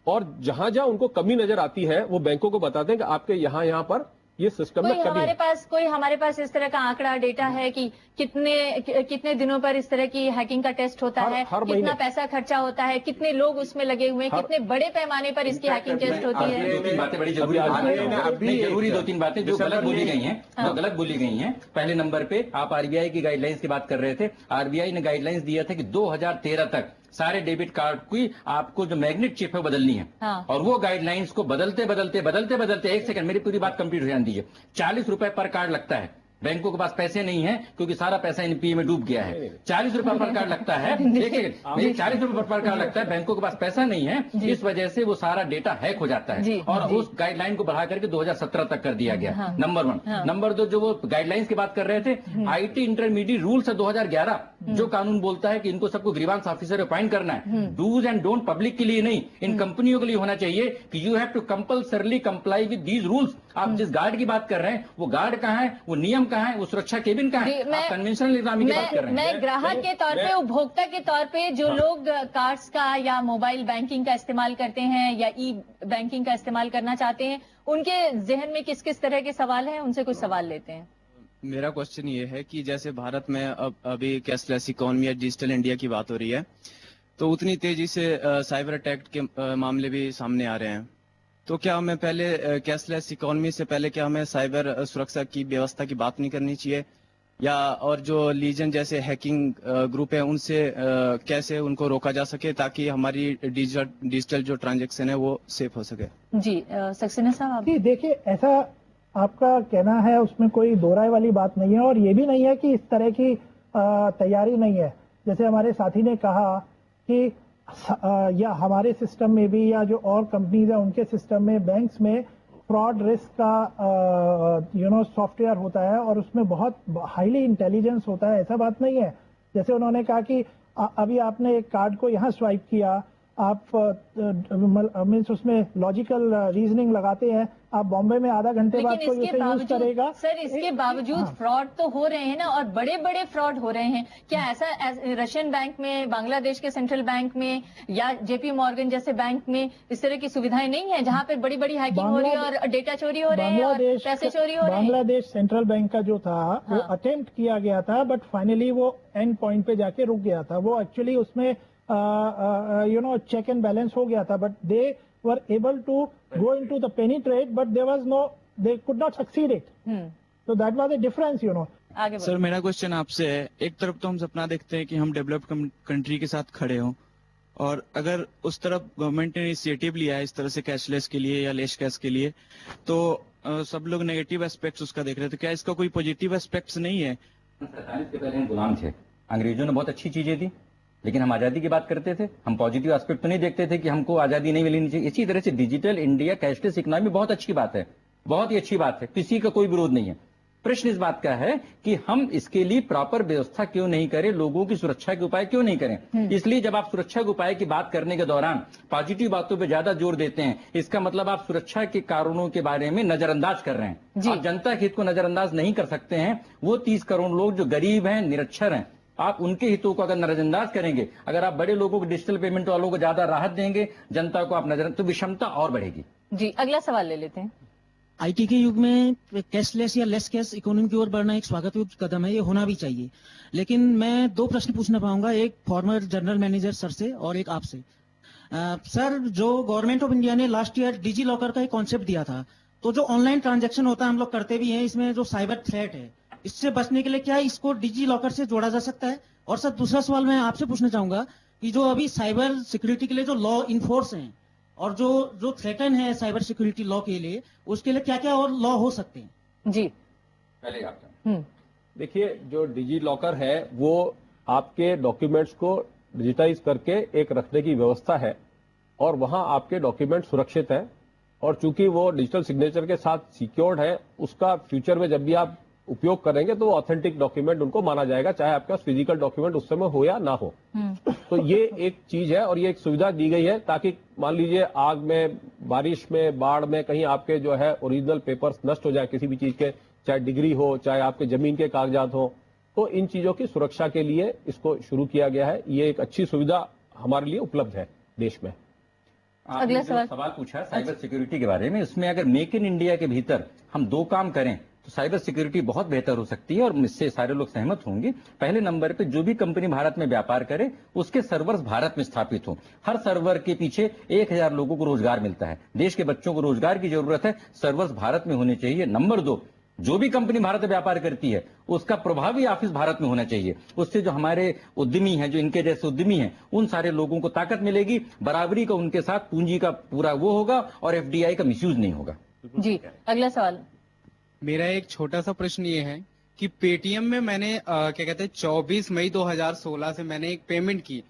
और जहां जहां उनको कमी नजर आती है वो बैंकों को बताते हैं कि आपके यहां पर ये सिस्टम में कमी है।
हमारे पास इस तरह का आंकड़ा डेटा है कि कितने दिनों पर इस तरह की हैकिंग का टेस्ट होता है, कितना पैसा खर्चा होता है, कितने लोग उसमें लगे हुए हैं, कितने बड़े पैमाने पर इसकी हैकिंग टेस्ट होती है।
2-3 बातें बड़ी जरूरी, 2-3 बातें जो गलत बोली गई हैं, जो गलत बोली गई हैं। पहले नंबर पे आप आरबीआई की गाइडलाइंस की बात कर रहे थे। आरबीआई ने गाइडलाइंस दिया था कि 2013 तक सारे डेबिट कार्ड की आपको जो मैग्नेट चिप है बदलनी है। और वो गाइडलाइंस को बदलते 1 सेकंड, मेरी पूरी बात कंप्लीट हो जाने दीजिए। 40 रुपए पर कार्ड लगता है, बैंकों के पास पैसे नहीं है क्योंकि सारा पैसा एनपीए में डूब गया है। 40 रुपए पर कार्ड लगता है, देखिए 40 रुपए पर कार्ड लगता है, बैंकों के पास पैसा नहीं है, इस वजह से वो सारा डेटा हैक हो जाता है। और उस गाइडलाइन को बढ़ा करके 2017 तक कर दिया गया। नंबर 1। नंबर 2, जो वो गाइडलाइंस की बात कर रहे थे, आईटी इंटरमीडिएट रूल्स है 2011, जो कानून बोलता है कि इनको सबको ग्रीवांस ऑफिसर अपॉइंट करना है। डूज एंड डोंट पब्लिक के लिए नहीं, इन कंपनियों के लिए होना चाहिए कि you have to compulsorily comply with these rules. आप जिस गार्ड की बात कर रहे हैं वो गार्ड कहाँ है, वो नियम कहाँ है, वो सुरक्षा केबिन कहाँ है, आप कन्वेंशनल इकोनॉमी की बात कर रहे हैं।
मैं ग्राहक के तौर पे, उपभोक्ता के तौर पे जो लोग कार्ड्स का या मोबाइल बैंकिंग का इस्तेमाल करते हैं या ई बैंकिंग का इस्तेमाल करना चाहते हैं, उनके जहन में किस किस तरह के सवाल हैं, उनसे कुछ सवाल लेते हैं।
मेरा क्वेश्चन ये है कि जैसे भारत में अभी कैशलेस इकोनॉमी या डिजिटल इंडिया की बात हो रही है, तो उतनी तेजी से साइबर अटैक के मामले भी सामने आ रहे हैं। तो क्या हमें पहले कैशलेस इकोनॉमी से पहले क्या हमें साइबर सुरक्षा की व्यवस्था की बात नहीं करनी चाहिए, या और जो लीजन जैसे हैकिंग ग्रुप है उनसे कैसे उनको रोका जा सके ताकि हमारी डिजिटल जो ट्रांजैक्शन है वो सेफ हो सके?
जी सक्सेना साहब।
जी देखिए, ऐसा आपका कहना है उसमें कोई दो राय वाली बात नहीं है, और ये भी नहीं है कि इस तरह की तैयारी नहीं है। जैसे हमारे साथी ने कहा कि या हमारे सिस्टम में भी या जो और कंपनीज है उनके सिस्टम में, बैंक्स में फ्रॉड रिस्क का सॉफ्टवेयर होता है और उसमें बहुत हाईली इंटेलिजेंस होता है। ऐसा बात नहीं है। जैसे उन्होंने कहा कि अभी आपने एक कार्ड को यहाँ स्वाइप किया, आप मीन्स उसमें लॉजिकल रीजनिंग लगाते हैं, आप बॉम्बे में आधा घंटे बाद कोई उसे यूज करेगा।
सर इसके बावजूद फ्रॉड तो हो रहे हैं ना, और बड़े बड़े फ्रॉड हो रहे हैं। क्या ऐसा रशियन बैंक में, बांग्लादेश के सेंट्रल बैंक में या जेपी मॉर्गन जैसे बैंक में इस तरह की सुविधाएं नहीं है जहां पर बड़ी बड़ी हैकिंग हो रही है और डेटा चोरी हो रहे हैं और पैसे चोरी हो रहे हैं?
बांग्लादेश सेंट्रल बैंक का जो था वो अटेम्प्ट किया गया था, बट फाइनली वो एंड पॉइंट पे जाके रुक गया था। वो एक्चुअली उसमें check and balance हो गया था, but they were able to go into the penetrate, but they could not succeed it. So that was the difference,
आगे सर मेरा क्वेश्चन आपसे है, एक तरफ तो हम सपना देखते हैं कि हम डेवलप्ड कंट्री के साथ खड़े हों, और अगर उस तरफ गवर्नमेंट ने इनिशिएटिव लिया है इस तरह से कैशलेस के लिए या लेस कैश के लिए, तो सब लोग नेगेटिव एस्पेक्ट्स उसका देख रहे थे। क्या इसका कोई पॉजिटिव एस्पेक्ट्स नहीं है?
सरकार के पहले गुलाम थे, अंग्रेजों ने बहुत अच्छी चीजें दी, लेकिन हम आजादी की बात करते थे, हम पॉजिटिव एस्पेक्ट तो नहीं देखते थे कि हमको आजादी नहीं मिलनी चाहिए। इसी तरह से डिजिटल इंडिया, कैशलेस इकोनॉमी बहुत अच्छी बात है, बहुत ही अच्छी बात है, किसी का कोई विरोध नहीं है। प्रश्न इस बात का है कि हम इसके लिए प्रॉपर व्यवस्था क्यों नहीं करें, लोगों की सुरक्षा के उपाय क्यों नहीं करें। इसलिए जब आप सुरक्षा के उपाय की बात करने के दौरान पॉजिटिव बातों पे ज्यादा जोर देते हैं, इसका मतलब आप सुरक्षा के कारणों के बारे में नजरअंदाज कर रहे हैं। आप जनता के हित को नजरअंदाज नहीं कर सकते हैं। वो 30 करोड़ लोग जो गरीब हैं, निरक्षर हैं, आप उनके हितों को अगर नजरअंदाज करेंगे, अगर आप बड़े लोगों को, डिजिटल पेमेंट वालों को ज्यादा राहत देंगे, जनता को आप नजर, तो विषमता और बढ़ेगी।
जी, अगला सवाल ले लेते हैं।
आईटी के युग में कैशलेस या लेस कैश इकोनॉमी की ओर बढ़ना एक स्वागत कदम है, ये होना भी चाहिए। लेकिन मैं 2 प्रश्न पूछना पाऊंगा, एक फॉर्मर जनरल मैनेजर सर से और एक आपसे। सर, जो गवर्नमेंट ऑफ इंडिया ने लास्ट ईयर डिजी लॉकर का एक कॉन्सेप्ट दिया था, तो जो ऑनलाइन ट्रांजैक्शन होता है हम लोग करते भी हैं, इसमें जो साइबर थ्रेट है, इससे बचने के लिए क्या इसको डिजी लॉकर से जोड़ा जा सकता है? और सर, दूसरा सवाल मैं आपसे पूछना चाहूंगा कि जो अभी साइबर सिक्योरिटी के लिए जो लॉ इन्फोर्स हैं और जो थ्रेटन है साइबर सिक्योरिटी लॉ के लिए, उसके लिए क्या क्या और लॉ हो सकते हैं?
जी,
पहले आप
देखिए, जो डिजी लॉकर है वो आपके डॉक्यूमेंट्स को डिजिटाइज करके एक रखने की व्यवस्था है और वहां आपके डॉक्यूमेंट सुरक्षित है। और चूंकि वो डिजिटल सिग्नेचर के साथ सिक्योर्ड है, उसका फ्यूचर में जब भी आप उपयोग करेंगे तो ऑथेंटिक डॉक्यूमेंट उनको माना जाएगा, चाहे आपके पास फिजिकल डॉक्यूमेंट उस समय हो या ना हो। तो ये एक चीज है और ये एक सुविधा दी गई है ताकि मान लीजिए आग में, बारिश में, बाढ़ में कहीं आपके जो है ओरिजिनल पेपर्स नष्ट हो जाए किसी भी चीज के, चाहे डिग्री हो, चाहे आपके जमीन के कागजात हो, तो इन चीजों की सुरक्षा के लिए इसको शुरू किया गया है। ये एक अच्छी सुविधा हमारे लिए उपलब्ध है देश में।
आपने जो सवाल पूछा साइबर सिक्योरिटी के बारे में, उसमें अगर मेक इन इंडिया के भीतर हम 2 काम करें तो साइबर सिक्योरिटी बहुत बेहतर हो सकती है और इससे सारे लोग सहमत होंगे। पहले नंबर पे जो भी कंपनी भारत में व्यापार करे उसके सर्वर्स भारत में स्थापित हो। हर सर्वर के पीछे 1000 लोगों को रोजगार मिलता है। देश के बच्चों को रोजगार की जरूरत है, सर्वर्स भारत में होने चाहिए। नंबर 2, जो भी कंपनी भारत में व्यापार करती है उसका प्रभावी ऑफिस भारत में होना चाहिए। उससे जो हमारे उद्यमी हैं, जो इनके जैसे उद्यमी हैं, उन सारे लोगों को ताकत मिलेगी, बराबरी का उनके साथ पूंजी का पूरा वो होगा और एफडीआई का मिसयूज नहीं होगा।
जी, अगला सवाल।
मेरा एक छोटा सा प्रश्न ये है कि पेटीएम में मैंने क्या कहते हैं 24 मई 2016 से मैंने एक पेमेंट की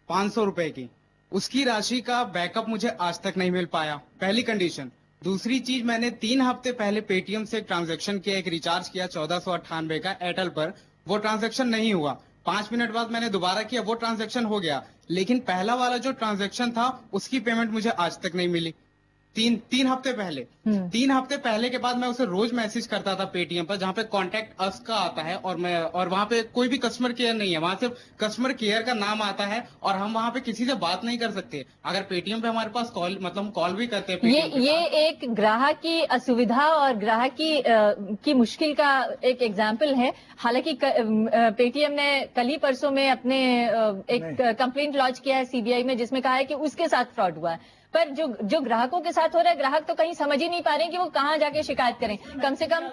500 रुपए की, उसकी राशि का बैकअप मुझे आज तक नहीं मिल पाया, पहली कंडीशन। दूसरी चीज, मैंने 3 हफ्ते पहले पेटीएम से ट्रांजैक्शन किया, एक रिचार्ज किया 1498 का एयरटेल पर, वो ट्रांजैक्शन नहीं हुआ। 5 मिनट बाद मैंने दोबारा किया, वो ट्रांजैक्शन हो गया, लेकिन पहला वाला जो ट्रांजैक्शन था उसकी पेमेंट मुझे आज तक नहीं मिली। 3 हफ्ते पहले 3 हफ्ते पहले के बाद मैं उसे रोज मैसेज करता था पेटीएम पर, जहाँ पे कॉन्टेक्ट अस का आता है और वहाँ पे कोई भी कस्टमर केयर नहीं है, वहाँ सिर्फ कस्टमर केयर का नाम आता है और हम वहाँ पे किसी से बात नहीं कर सकते। अगर पेटीएम पे हमारे पास कॉल, मतलब हम कॉल भी करते हैं।
ये एक ग्राहक की असुविधा और ग्राहक की मुश्किल का एक एग्जाम्पल है। हालांकि पेटीएम ने कल ही परसों में अपने एक कंप्लेंट लॉन्च किया है सीबीआई में, जिसमें कहा है कि उसके साथ फ्रॉड हुआ है। पर जो ग्राहकों के साथ हो रहा है, ग्राहक तो कहीं समझ ही नहीं पा रहे कि वो कहाँ जाके शिकायत करें। कम से कम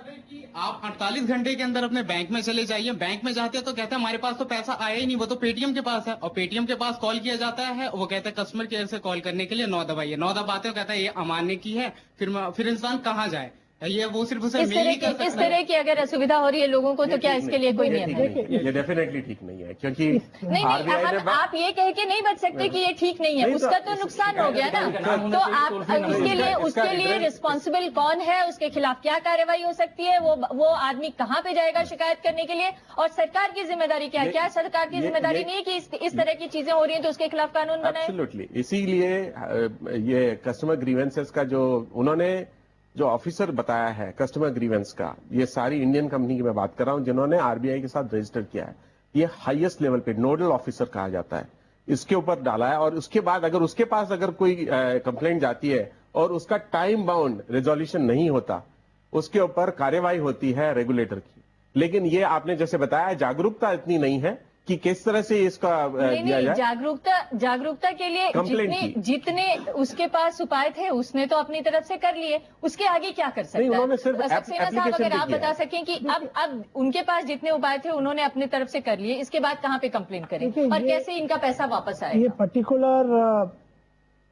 आप 48 घंटे के अंदर अपने बैंक में चले जाइए, बैंक में जाते हैं तो कहते हैं हमारे पास तो पैसा आया ही नहीं, वो तो पेटीएम के पास है। और पेटीएम के पास कॉल किया जाता है, वो कहते हैं कस्टमर केयर से कॉल करने के लिए 9 दबाइए, 9 दबाते हो, कहता है ये अमान्य की है। फिर इंसान कहाँ जाए? ये वो सिर्फ उसे
इस तरह की अगर असुविधा हो रही है लोगों को, तो क्या इसके लिए कोई नियम है?
ये डेफिनेटली ठीक नहीं है, क्योंकि
नहीं, आप ये कह के नहीं बच सकते कि ये ठीक नहीं है, उसका तो नुकसान हो गया ना। तो आप उसके लिए रिस्पॉन्सिबल कौन है, उसके खिलाफ क्या कार्रवाई हो सकती है, वो आदमी कहाँ पे जाएगा शिकायत करने के लिए, और सरकार की जिम्मेदारी क्या है? क्या सरकार की जिम्मेदारी नहीं है कि इस तरह की चीजें हो रही हैं तो उसके खिलाफ कानून बनाए?
एब्सोल्युटली। इसीलिए ये कस्टमर ग्रीवेंसेस का जो उन्होंने जो ऑफिसर बताया है कस्टमर ग्रीवेंस का, ये सारी इंडियन कंपनी की मैं बात कर रहा हूं जिन्होंने आरबीआई के साथ रजिस्टर किया है, ये हाईएस्ट लेवल पे नोडल ऑफिसर कहा जाता है, इसके ऊपर डाला है। और उसके बाद अगर उसके पास अगर कोई कंप्लेंट जाती है और उसका टाइम बाउंड रेजोल्यूशन नहीं होता, उसके ऊपर कार्यवाही होती है रेगुलेटर की। लेकिन ये आपने जैसे बताया, जागरूकता इतनी नहीं है कि किस तरह से इसका दिया जाए।
जागरूकता के लिए जितने उसके पास उपाय थे उसने तो अपनी तरफ से कर लिए, उसके आगे क्या कर सकता है?
उन्होंने सिर्फ
सक्सेना साहब, अगर आप बता सकें कि अब उनके पास जितने उपाय थे उन्होंने अपनी तरफ से कर लिए, इसके बाद कहाँ पे कंप्लेन करें और कैसे इनका पैसा वापस आए?
ये पर्टिकुलर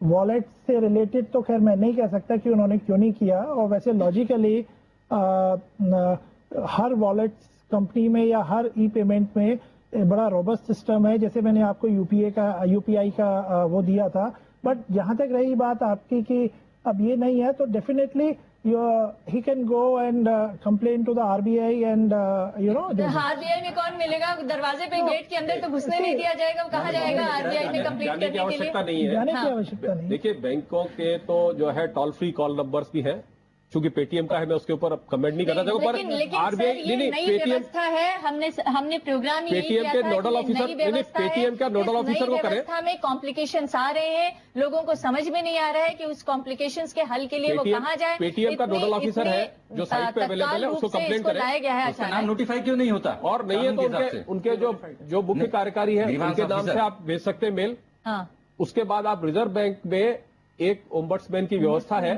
वॉलेट से रिलेटेड तो खैर मैं नहीं कह सकता कि उन्होंने क्यों नहीं किया, और वैसे लॉजिकली हर वॉलेट कंपनी में या हर ई पेमेंट में बड़ा रोबस्ट सिस्टम है, जैसे मैंने आपको यूपीआई का वो दिया था। बट जहां तक रही बात आपकी कि अब ये नहीं है, तो definitely he can go and complain to the RBI and
RBI में कौन मिलेगा? दरवाजे पे गेट के अंदर तो घुसने नहीं दिया जाएगा, वो कहाँ जाएगा आरबीआई में कंप्लेंट करने के लिए?
आवश्यकता नहीं है,
जाने की आवश्यकता नहीं।
देखिए बैंकों के तो जो है टोल फ्री कॉल नंबर्स भी है, चूंकि पेटीएम का है मैं उसके ऊपर कमेंट नहीं करना चाहूंगा, पर आरबीआई
नई व्यवस्था है, हमने प्रोग्राम ही
पेटीएम के नोडल ऑफिसर पेटीएम का नोडल ऑफिसर को करें।
व्यवस्था में कॉम्प्लिकेशंस आ रहे हैं, लोगों को समझ में नहीं आ रहा है कि उस कॉम्प्लिकेशंस के हल के लिए वो कहाँ जाए।
पेटीएम का नोडल ऑफिसर है जो साइट पे अवेलेबल है, उसको कंप्लेंट करें।
लाया गया है,
उसका नाम नोटिफाई क्यों नहीं होता?
और नहीं है तो उनके जो मुख्य कार्यकारी है उनके नाम से आप भेज सकते हैं मेल। उसके बाद आप रिजर्व बैंक में एक ओम्बड्समैन की व्यवस्था है,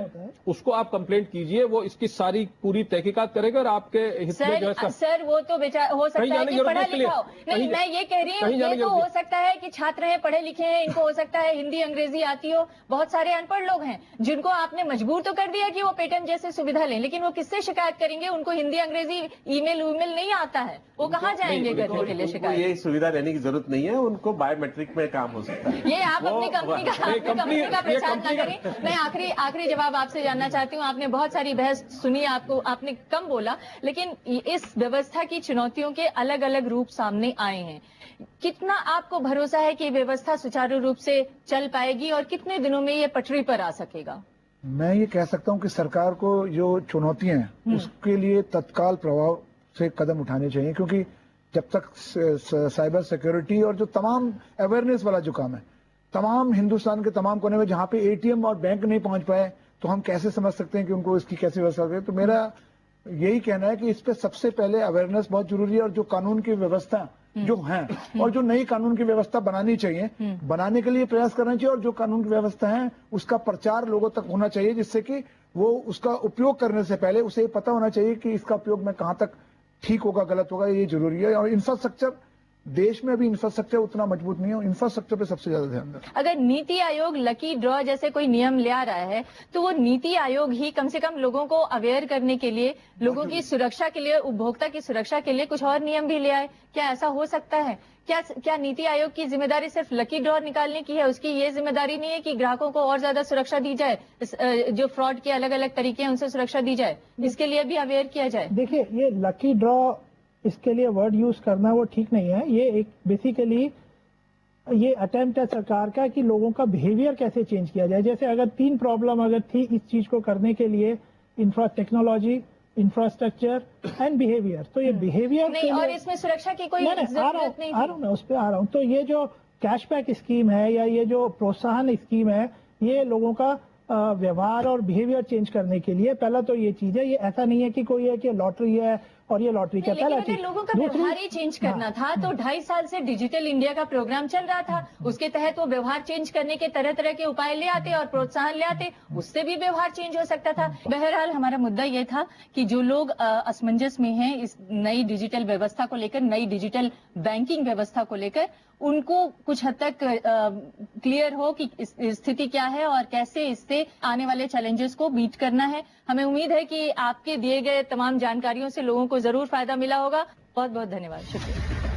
उसको आप कंप्लेंट कीजिए, वो इसकी सारी पूरी तहकीकात करेंगे और आपके हित में जो है
सर वो तो हो सकता है कि पढ़ा लिखा हो। नहीं, मैं ये कह रही हूँ, ये तो हो सकता है कि छात्र हैं, पढ़े लिखे हैं, इनको हो सकता है हिंदी अंग्रेजी आती हो। बहुत सारे अनपढ़ लोग हैं जिनको आपने मजबूर तो कर दिया कि वो पेटीएम जैसे सुविधा लें, लेकिन वो किससे शिकायत करेंगे? उनको हिंदी अंग्रेजी ईमेल नहीं आता है, वो कहाँ जाएंगे करने के लिए शिकायत?
ये सुविधा देने की जरूरत नहीं है, उनको बायोमेट्रिक में काम हो सकता है।
ये आप अपनी कंपनी का प्रचार न करें। मैं आखिरी जवाब आपसे जानना चाहती हूँ। आपने बहुत सारी बहस सुनी, आपने कम बोला, लेकिन इस व्यवस्था की चुनौतियों के अलग अलग रूप सामने आए हैं। कितना आपको भरोसा है कि व्यवस्था सुचारू रूप से चल पाएगी और कितने दिनों में ये पटरी पर आ सकेगा?
मैं ये कह सकता हूँ कि सरकार को जो चुनौतियां हैं उसके लिए तत्काल प्रभाव से कदम उठाने चाहिए, क्योंकि जब तक साइबर सिक्योरिटी और जो तमाम अवेयरनेस वाला जो काम है, तमाम हिंदुस्तान के तमाम कोने में जहां पे एटीएम और बैंक नहीं पहुंच पाए, तो हम कैसे समझ सकते हैं कि उनको इसकी कैसे व्यवस्था करें? तो मेरा यही कहना है कि इस पे सबसे पहले अवेयरनेस बहुत जरूरी है, और जो कानून की व्यवस्था जो है और जो नई कानून की व्यवस्था बनानी चाहिए, बनाने के लिए प्रयास करना चाहिए, और जो कानून की व्यवस्था है उसका प्रचार लोगों तक होना चाहिए, जिससे कि वो उसका उपयोग करने से पहले उसे पता होना चाहिए कि इसका उपयोग में कहां तक ठीक होगा, गलत होगा, ये जरूरी है। और इंफ्रास्ट्रक्चर, देश में अभी इंफ्रास्ट्रक्चर उतना मजबूत नहीं है, इंफ्रास्ट्रक्चर पे सबसे ज्यादा ध्यान दें।
अगर नीति आयोग लकी ड्रॉ जैसे कोई नियम ले आ रहा है, तो वो नीति आयोग ही कम से कम लोगों को अवेयर करने के लिए, लोगों की सुरक्षा के लिए, उपभोक्ता की सुरक्षा के लिए कुछ और नियम भी ले आए। क्या ऐसा हो सकता है? क्या नीति आयोग की जिम्मेदारी सिर्फ लकी ड्रॉ निकालने की है? उसकी ये जिम्मेदारी नहीं है कि ग्राहकों को और ज्यादा सुरक्षा दी जाए, जो फ्रॉड के अलग अलग तरीके हैं उनसे सुरक्षा दी जाए, इसके लिए भी अवेयर किया जाए?
देखिए, ये लकी ड्रॉ, इसके लिए वर्ड यूज करना वो ठीक नहीं है। ये एक बेसिकली ये अटेम्प्ट है सरकार का कि लोगों का बिहेवियर कैसे चेंज किया जाए। जैसे अगर 3 प्रॉब्लम अगर थी इस चीज को करने के लिए, टेक्नोलॉजी, इंफ्रास्ट्रक्चर एंड बिहेवियर, तो ये बिहेवियर
नहीं, और इसमें सुरक्षा की कोई जरूरत नहीं।
मैं उस पर आ रहा हूँ। तो ये जो कैशबैक स्कीम है या ये जो प्रोत्साहन स्कीम है, ये लोगों का व्यवहार और बिहेवियर चेंज करने के लिए पहला तो ये चीज है। ये ऐसा नहीं है कि कोई है कि लॉटरी है और ये लॉटरी का पहला चीज।
लोगों का व्यवहार ही चेंज करना था, तो 2.5 साल से डिजिटल इंडिया का प्रोग्राम चल रहा था, उसके तहत वो व्यवहार चेंज करने के तरह तरह के उपाय ले आते और प्रोत्साहन ले आते, उससे भी व्यवहार चेंज हो सकता था। बहरहाल हमारा मुद्दा ये था कि जो लोग असमंजस में हैं इस नई डिजिटल व्यवस्था को लेकर, नई डिजिटल बैंकिंग व्यवस्था को लेकर, उनको कुछ हद तक क्लियर हो कि स्थिति क्या है और कैसे इससे आने वाले चैलेंजेस को बीट करना है। हमें उम्मीद है कि आपके दिए गए तमाम जानकारियों से लोगों को जरूर फायदा मिला होगा। बहुत बहुत धन्यवाद, शुक्रिया।